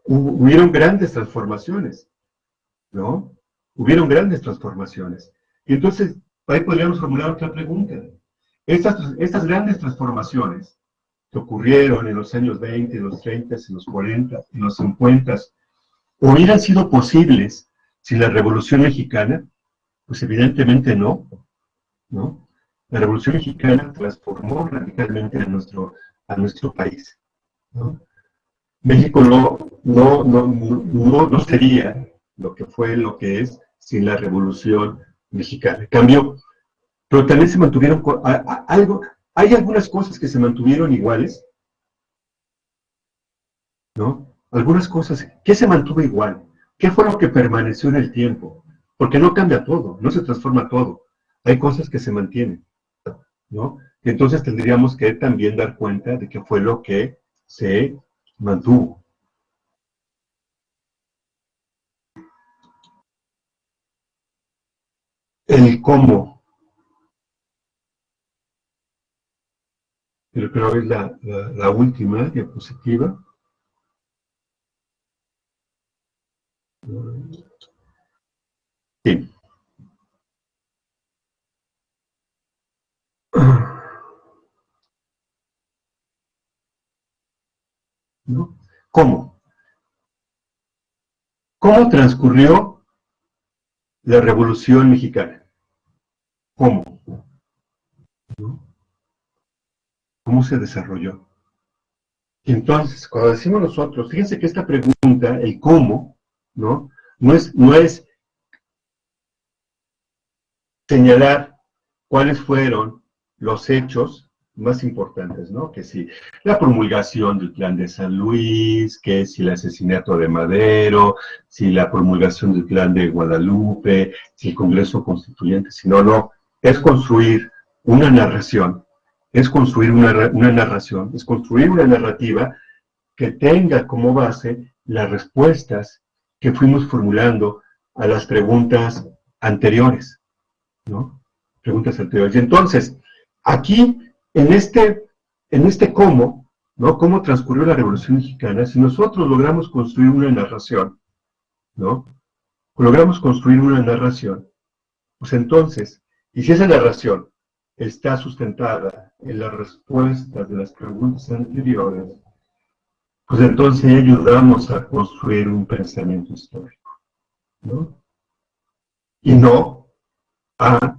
Hubieron grandes transformaciones, ¿no? Hubieron grandes transformaciones. Y entonces, ahí podríamos formular otra pregunta. Estas grandes transformaciones que ocurrieron en los años 20, en los 30, en los 40, en los 50, ¿hubieran sido posibles sin la Revolución Mexicana? Pues evidentemente no, ¿no? La Revolución Mexicana transformó radicalmente a nuestro país, ¿no? México no sería lo que es sin la Revolución Mexicana. Cambió, pero también se mantuvieron hay algunas cosas que se mantuvieron iguales, ¿no? Algunas cosas, ¿qué se mantuvo igual? ¿Qué fue lo que permaneció en el tiempo? Porque no cambia todo, no se transforma todo. Hay cosas que se mantienen, ¿no? Y entonces tendríamos que también dar cuenta de qué fue lo que se mantuvo. El cómo, pero creo que es la última diapositiva. Sí. ¿No? ¿Cómo? ¿Cómo transcurrió la Revolución Mexicana? ¿Cómo? ¿No? ¿Cómo se desarrolló? Y entonces, cuando decimos nosotros, fíjense que esta pregunta, el cómo, ¿no? No es señalar cuáles fueron los hechos más importantes, ¿no? Que si la promulgación del Plan de San Luis, que si el asesinato de Madero, si la promulgación del Plan de Guadalupe, si el Congreso Constituyente, si no, es construir una narración, es construir una narración, es construir una narrativa que tenga como base las respuestas que fuimos formulando a las preguntas anteriores, ¿no? preguntas anteriores. Y entonces, aquí, en este cómo, ¿no? Cómo transcurrió la Revolución Mexicana, si nosotros logramos construir una narración, ¿no? Logramos construir una narración, pues entonces, y si esa narración está sustentada en las respuestas de las preguntas anteriores, pues entonces ayudamos a construir un pensamiento histórico, ¿no? Y no a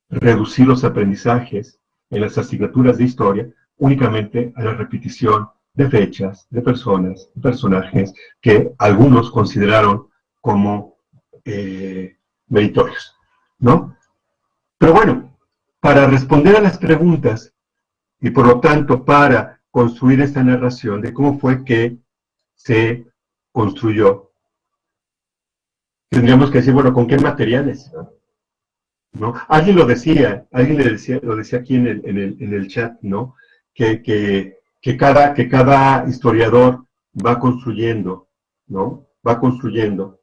reducir los aprendizajes en las asignaturas de historia únicamente a la repetición de fechas, de personas, de personajes que algunos consideraron como meritorios, ¿no? Pero bueno, para responder a las preguntas y por lo tanto para construir esta narración de cómo fue que se construyó, tendríamos que decir, bueno, ¿con qué materiales? ¿No? Alguien lo decía, lo decía aquí en el chat, ¿no? Que cada historiador va construyendo, ¿no? Va construyendo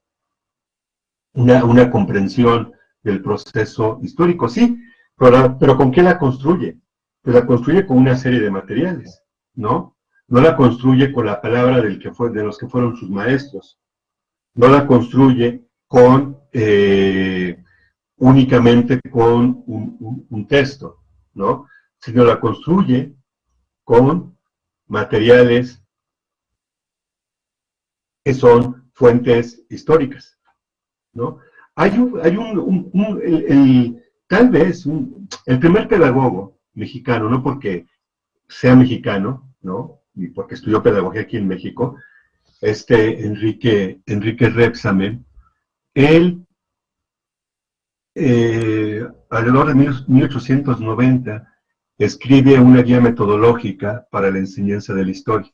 una comprensión del proceso histórico, sí, pero ¿con qué la construye? Pues la construye con una serie de materiales, ¿no? No la construye con la palabra de los que fueron sus maestros, no la construye únicamente con un texto, ¿no? Sino la construye con materiales que son fuentes históricas, ¿no? Tal vez el primer pedagogo mexicano, no porque sea mexicano, ¿no? Y porque estudió pedagogía aquí en México, Enrique Rebsamen, él, alrededor de 1890, escribe una guía metodológica para la enseñanza de la historia.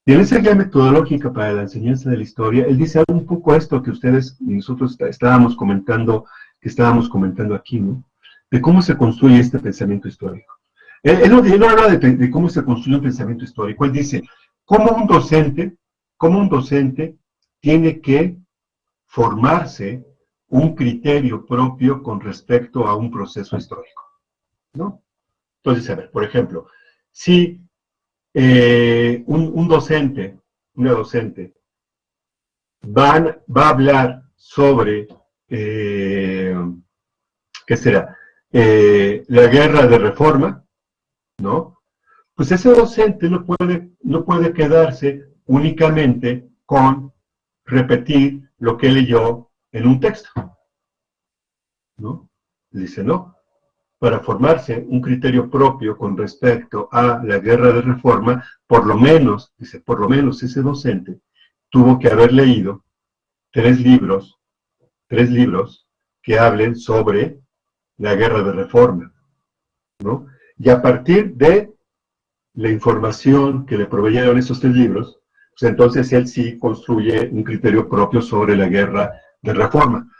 Y en esa guía metodológica para la enseñanza de la historia, él dice un poco esto que ustedes y nosotros estábamos comentando aquí, ¿no? De cómo se construye este pensamiento histórico. Él no habla de cómo se construye un pensamiento histórico. Él dice, cómo un docente tiene que formarse un criterio propio con respecto a un proceso histórico, ¿no? Entonces, a ver, por ejemplo, si una docente, va a hablar sobre, ¿qué será? La guerra de reforma, ¿no? Pues ese docente no puede quedarse únicamente con repetir lo que leyó en un texto, ¿no? Dice, no, para formarse un criterio propio con respecto a la guerra de reforma, por lo menos ese docente tuvo que haber leído tres libros que hablen sobre la guerra de reforma, ¿no? Y a partir de la información que le proveyeron esos tres libros, pues entonces él sí construye un criterio propio sobre la guerra de reforma.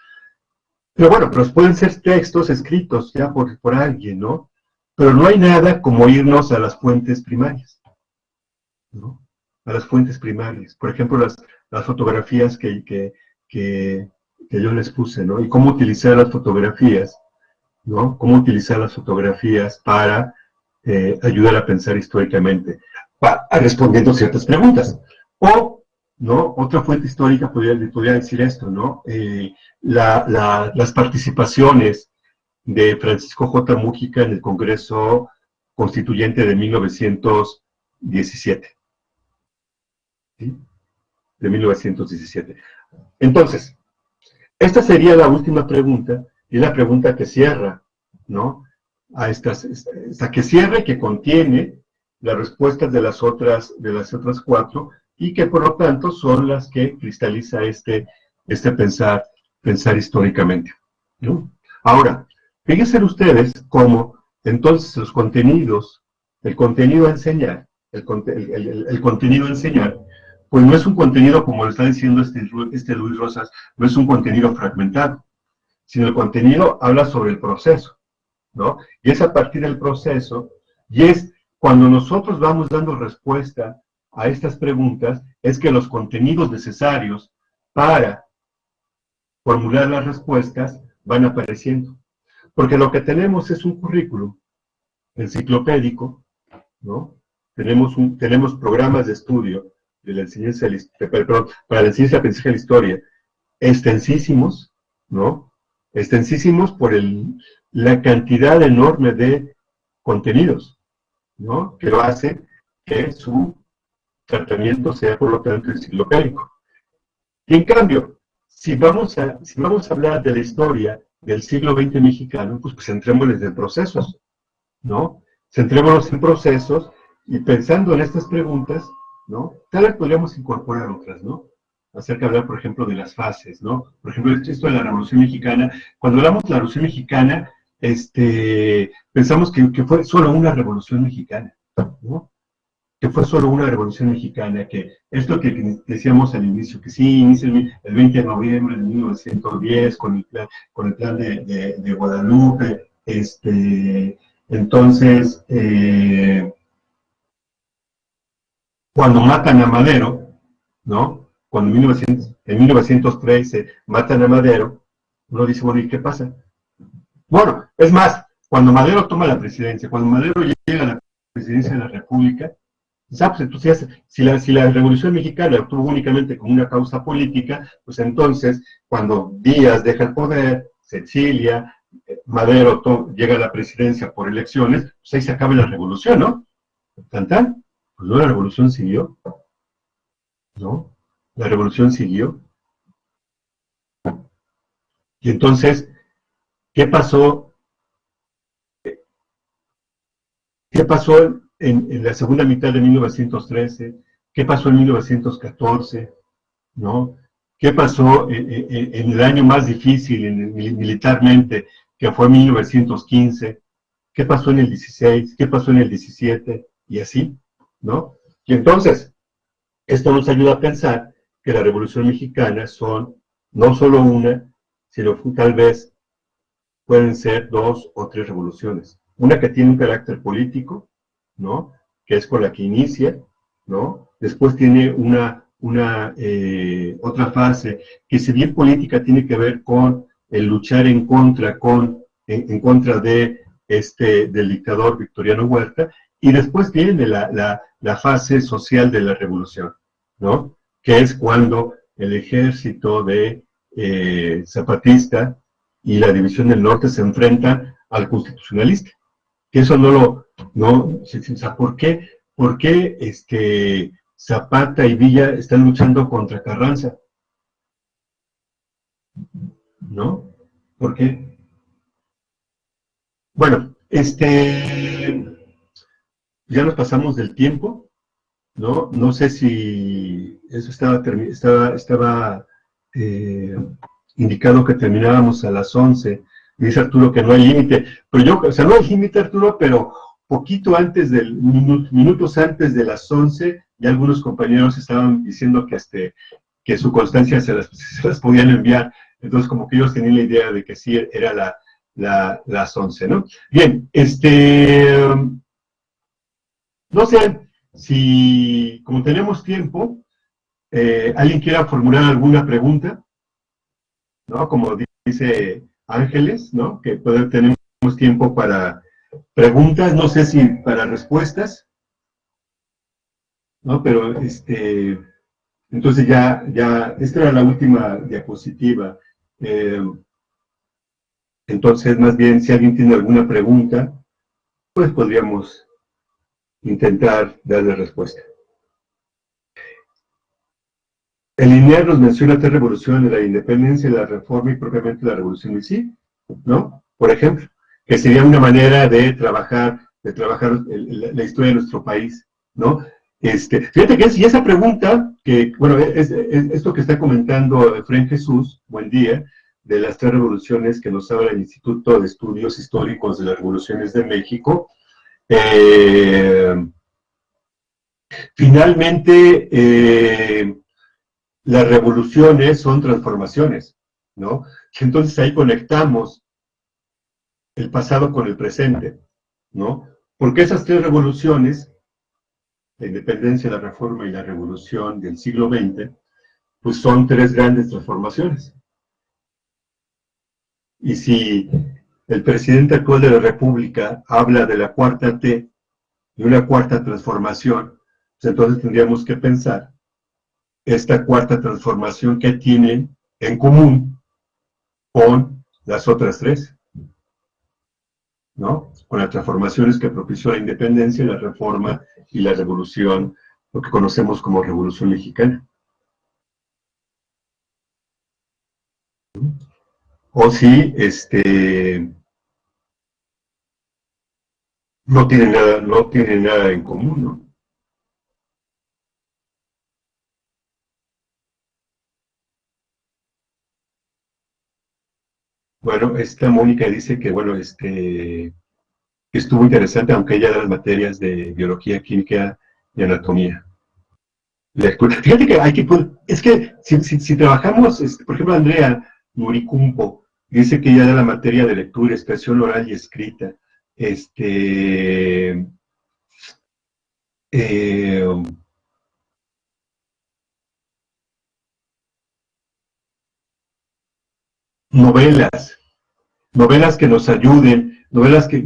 Pero bueno, pero pueden ser textos escritos ya por alguien, ¿no? Pero no hay nada como irnos a las fuentes primarias, ¿no? A las fuentes primarias. Por ejemplo, las fotografías que yo les puse, ¿no? Y cómo utilizar las fotografías, ¿no? Cómo utilizar las fotografías para ayudar a pensar históricamente, respondiendo ciertas preguntas. O, ¿no? Otra fuente histórica podría decir esto, ¿no? Las participaciones de Francisco J. Múgica en el Congreso Constituyente de 1917. ¿Sí? De 1917. Entonces, esta sería la última pregunta, y la pregunta que cierra, ¿no? Que cierra y que contiene las respuestas de las otras cuatro, y que por lo tanto son las que cristaliza este pensar históricamente, ¿no? Ahora, fíjense ustedes cómo entonces el contenido a enseñar, pues no es un contenido, como lo está diciendo Luis Rosas, no es un contenido fragmentado, sino el contenido habla sobre el proceso, ¿no? Y es a partir del proceso, y es cuando nosotros vamos dando respuesta a estas preguntas, es que los contenidos necesarios para formular las respuestas van apareciendo. Porque lo que tenemos es un currículum enciclopédico, ¿no? Tenemos programas de estudio de la enseñanza perdón, para la enseñanza de aprendizaje de la historia, extensísimos, ¿no? Extensísimos por la cantidad enorme de contenidos, ¿no? Que lo hace que su tratamiento sea, por lo tanto, enciclopédico. Y en cambio, si vamos a hablar de la historia del siglo XX mexicano, pues centrémonos en procesos, ¿no? Centrémonos en procesos y pensando en estas preguntas, ¿no? Tal vez podríamos incorporar otras, ¿no? Acerca de hablar, por ejemplo, de las fases, ¿no? Por ejemplo, esto de la Revolución Mexicana. Cuando hablamos de la Revolución Mexicana, pensamos que fue solo una Revolución Mexicana, ¿no? Que fue solo una Revolución Mexicana, que esto que decíamos al inicio, que sí, inicia el 20 de noviembre de 1910 con el plan de Guadalupe, entonces, cuando matan a Madero, ¿no? Cuando en 1913 matan a Madero, uno dice, bueno, ¿y qué pasa? Bueno, es más, cuando Madero toma la presidencia, cuando Madero llega a la presidencia de la República, pues entonces, si la Revolución Mexicana tuvo únicamente como una causa política, pues entonces, cuando Díaz deja el poder, se exilia, Madero llega a la presidencia por elecciones, pues ahí se acaba la revolución, ¿no? ¿Tan? Pues no, la revolución siguió, ¿no? La revolución siguió. Y entonces, ¿qué pasó? ¿Qué pasó en la segunda mitad de 1913? ¿Qué pasó en 1914? ¿No? ¿Qué pasó en el año más difícil militarmente, que fue 1915? ¿Qué pasó en el 16? ¿Qué pasó en el 17? Y así, ¿no? Y entonces, esto nos ayuda a pensar que la Revolución Mexicana son no solo una, sino tal vez pueden ser 2 o 3 revoluciones. Una que tiene un carácter político, ¿no? Que es con la que inicia, ¿no? Después tiene otra fase que, si bien política, tiene que ver con el luchar en contra del dictador Victoriano Huerta, y después viene la fase social de la revolución, ¿no? Que es cuando el ejército zapatista y la División del Norte se enfrentan al constitucionalista. Que eso o sea, ¿por qué Zapata y Villa están luchando contra Carranza? ¿No? ¿Por qué? Bueno, ya nos pasamos del tiempo, ¿no? No sé si eso estaba indicado que terminábamos a las 11. Dice Arturo que no hay límite, pero o sea, no hay límite, Arturo, pero poquito antes minutos antes de las 11, ya algunos compañeros estaban diciendo que su constancia se las podían enviar, entonces como que ellos tenían la idea de que sí era las 11, ¿no? Bien, no sé si, como tenemos tiempo, alguien quiera formular alguna pregunta, ¿no? Como dice Ángeles, ¿no? Que tenemos tiempo para preguntas, no sé si para respuestas, ¿no? Pero entonces esta era la última diapositiva. Entonces, más bien, si alguien tiene alguna pregunta, pues podríamos intentar darle respuesta. El lineal nos menciona 3 revoluciones: la independencia, la reforma y propiamente la revolución en sí, ¿no? Por ejemplo, que sería una manera de trabajar la historia de nuestro país, ¿no? Fíjate que y esa pregunta, que, bueno, es esto que está comentando Efraín Jesús, buen día, de las 3 revoluciones que nos habla el Instituto de Estudios Históricos de las Revoluciones de México. Finalmente, las revoluciones son transformaciones, ¿no? Entonces ahí conectamos el pasado con el presente, ¿no? Porque esas 3 revoluciones, la independencia, la reforma y la revolución del siglo XX, pues son 3 grandes transformaciones. Y si el presidente actual de la República habla de la cuarta T y una cuarta transformación, pues entonces tendríamos que pensar esta cuarta transformación que tiene en común con las otras tres, ¿no? Con las transformaciones que propició la independencia, la reforma y la revolución, lo que conocemos como Revolución Mexicana. O si no tiene nada en común, ¿no? Bueno, esta Mónica dice que, bueno, que estuvo interesante, aunque ella da las materias de biología, química y anatomía. Fíjate que es que si trabajamos, por ejemplo, Andrea Muricumpo dice que ella da la materia de lectura, expresión oral y escrita. Eh, novelas que nos ayuden, novelas que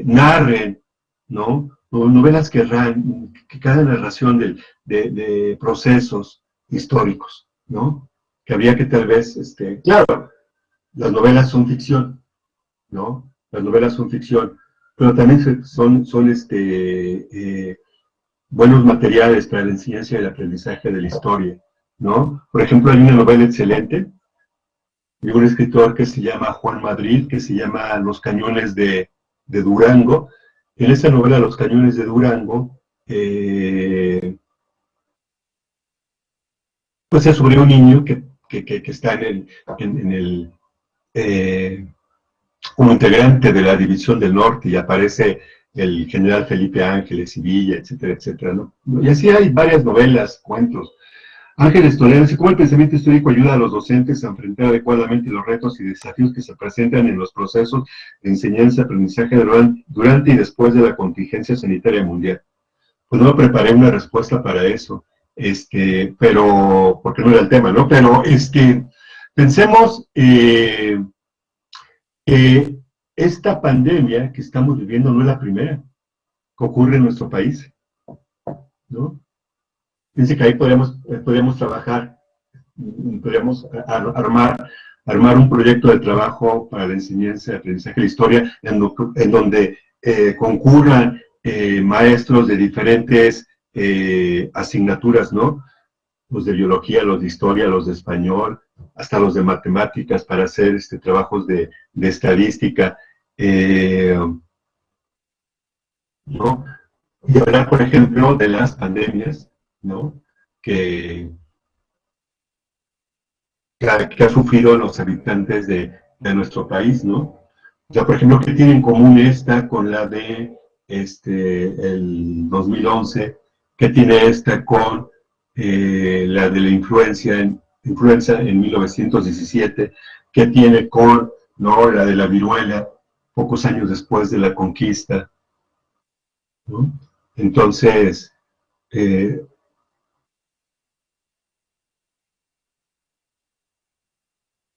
narren, ¿no? Novelas que cada narración de procesos históricos, ¿no? Que habría que tal vez, claro, las novelas son ficción, ¿no? Las novelas son ficción, pero también son buenos materiales para la enseñanza y el aprendizaje de la historia, ¿no? Por ejemplo, hay una novela excelente de un escritor que se llama Juan Madrid, que se llama Los Cañones de Durango. En esa novela, Los Cañones de Durango, pues es sobre un niño que está como integrante de la División del Norte y aparece el general Felipe Ángeles y Villa, etcétera, etcétera, ¿no? Y así hay varias novelas, cuentos. Ángeles Toledo dice, ¿cómo el pensamiento histórico ayuda a los docentes a enfrentar adecuadamente los retos y desafíos que se presentan en los procesos de enseñanza y aprendizaje durante y después de la contingencia sanitaria mundial? Pues no preparé una respuesta para eso, pero, porque no era el tema, ¿no? Pero, pensemos que esta pandemia que estamos viviendo no es la primera que ocurre en nuestro país, ¿no? Fíjense que ahí podríamos trabajar, podríamos armar un proyecto de trabajo para la enseñanza y aprendizaje de la historia, en donde concurran maestros de diferentes asignaturas, ¿no? Los de biología, los de historia, los de español, hasta los de matemáticas para hacer trabajos de estadística, ¿no? Y hablar, por ejemplo, de las pandemias, ¿no? Que ha sufrido los habitantes de nuestro país, ¿no? O sea, por ejemplo, ¿qué tiene en común esta con la de el 2011? ¿Qué tiene esta con la de la influenza en 1917? ¿Qué tiene con, ¿no?, la de la viruela pocos años después de la conquista, ¿no? Entonces,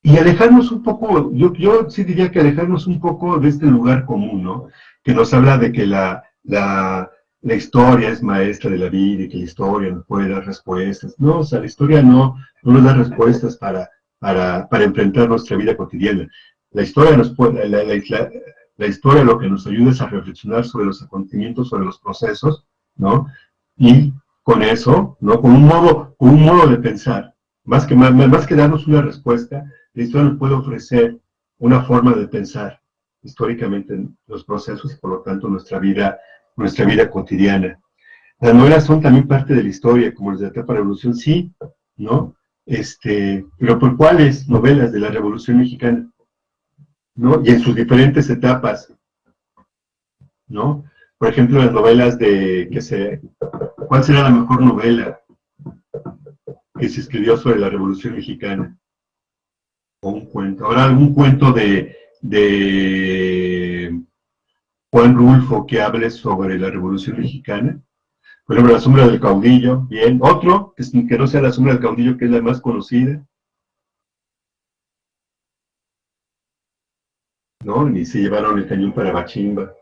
y alejarnos un poco, yo sí diría que alejarnos un poco de este lugar común, ¿no? Que nos habla de que la historia es maestra de la vida y que la historia nos puede dar respuestas. No, o sea, la historia no nos da respuestas para enfrentar nuestra vida cotidiana. La historia la historia lo que nos ayuda es a reflexionar sobre los acontecimientos, sobre los procesos, ¿no? Y con eso, ¿no? Con un modo de pensar, más que darnos una respuesta, la historia nos puede ofrecer una forma de pensar históricamente en los procesos y por lo tanto nuestra vida cotidiana. Las novelas son también parte de la historia, como las de la etapa de la Revolución, sí, ¿no? Pero ¿por cuáles novelas de la Revolución Mexicana? ¿No? Y en sus diferentes etapas, ¿no? Por ejemplo, las novelas ¿cuál será la mejor novela que se escribió sobre la Revolución Mexicana? O un cuento. Ahora, algún cuento de Juan Rulfo que hable sobre la Revolución Mexicana. Por ejemplo, La sombra del caudillo, bien. Otro, que no sea La sombra del caudillo, que es la más conocida. ¿no? Ni se llevaron el cañón para Bachimba,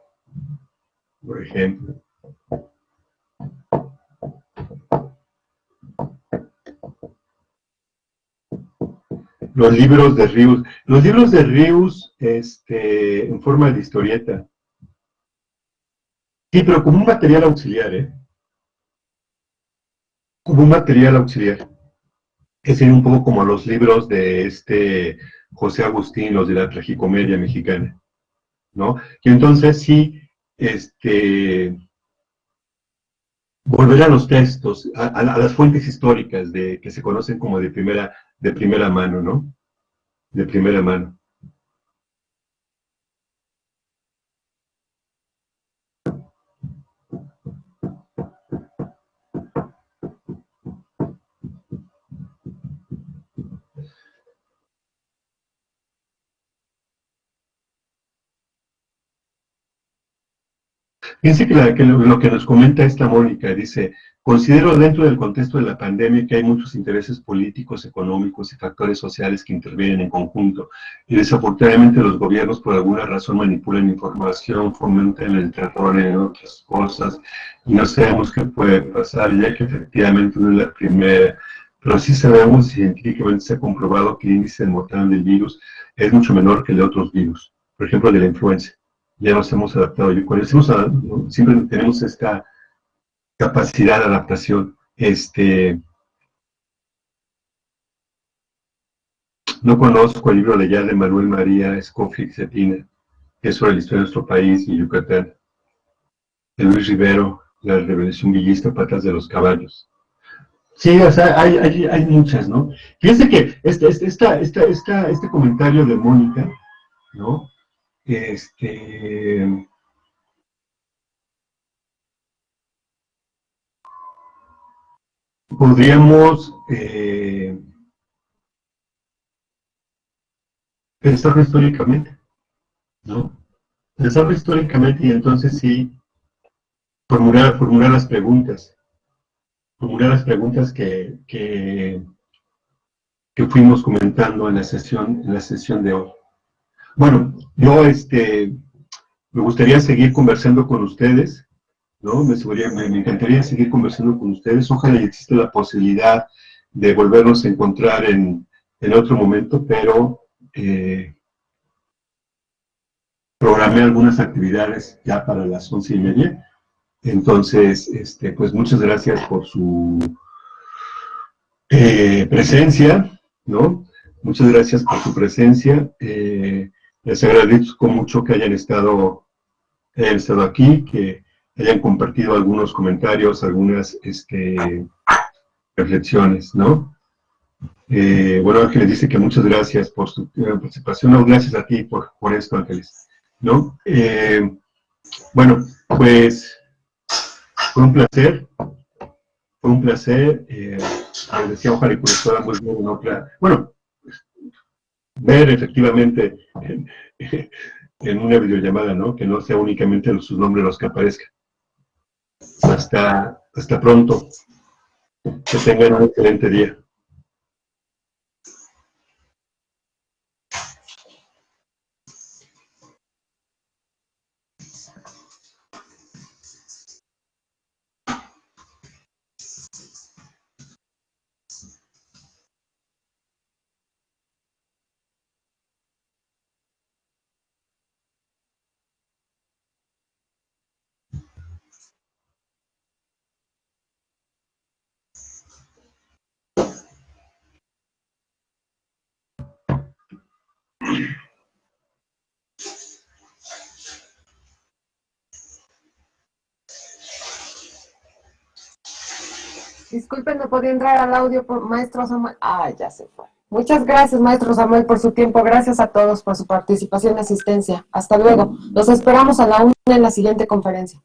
por ejemplo. Los libros de Rius, en forma de historieta. Sí, pero como un material auxiliar, ¿eh? Como un material auxiliar. Que sería un poco como los libros de José Agustín, los de la tragicomedia mexicana, ¿no? Y entonces sí, volver a los textos, a las fuentes históricas que se conocen como de primera mano, ¿no? De primera mano. Fíjense que lo que nos comenta esta Mónica, dice, considero dentro del contexto de la pandemia que hay muchos intereses políticos, económicos y factores sociales que intervienen en conjunto, y desafortunadamente los gobiernos por alguna razón manipulan información, fomentan el terror en otras cosas, y no sabemos qué puede pasar, ya que efectivamente no es la primera, pero sí sabemos, y científicamente se ha comprobado que el índice mortal del virus es mucho menor que el de otros virus, por ejemplo, de la influenza. Ya nos hemos adaptado. Y cuando decimos, siempre tenemos esta capacidad de adaptación. No conozco el libro de ya de Manuel María Escoffi Cetina, que es sobre la historia de nuestro país y Yucatán. De Luis Rivero, La Revolución Villista, Patas de los Caballos. Sí, o sea, hay muchas, ¿no? Fíjense que este comentario de Mónica, ¿no? Podríamos pensarlo históricamente, ¿no? Pensarlo históricamente y entonces sí formular las preguntas que fuimos comentando en la sesión de hoy. Bueno, yo me gustaría seguir conversando con ustedes, ¿no? Me encantaría seguir conversando con ustedes. Ojalá exista la posibilidad de volvernos a encontrar en otro momento, pero programé algunas actividades ya para las 11:30. Entonces, pues muchas gracias por su presencia, ¿no? Muchas gracias por su presencia. Les agradezco mucho que hayan estado aquí, que hayan compartido algunos comentarios, algunas reflexiones, ¿no? Bueno, Ángeles dice que muchas gracias por su participación. No, gracias a ti por esto, Ángeles, ¿no? Bueno, pues fue un placer. Fue un placer. Les decía, ojalá y pues podamos ver en otra. Bueno, ver efectivamente en una videollamada, ¿no? Que no sea únicamente sus nombres los que aparezcan. Hasta pronto. Que tengan un excelente día. Disculpen, no podía entrar al audio por maestro Samuel. Ah, ya se fue. Muchas gracias, maestro Samuel, por su tiempo. Gracias a todos por su participación y asistencia. Hasta luego. Los esperamos a la 1 en la siguiente conferencia.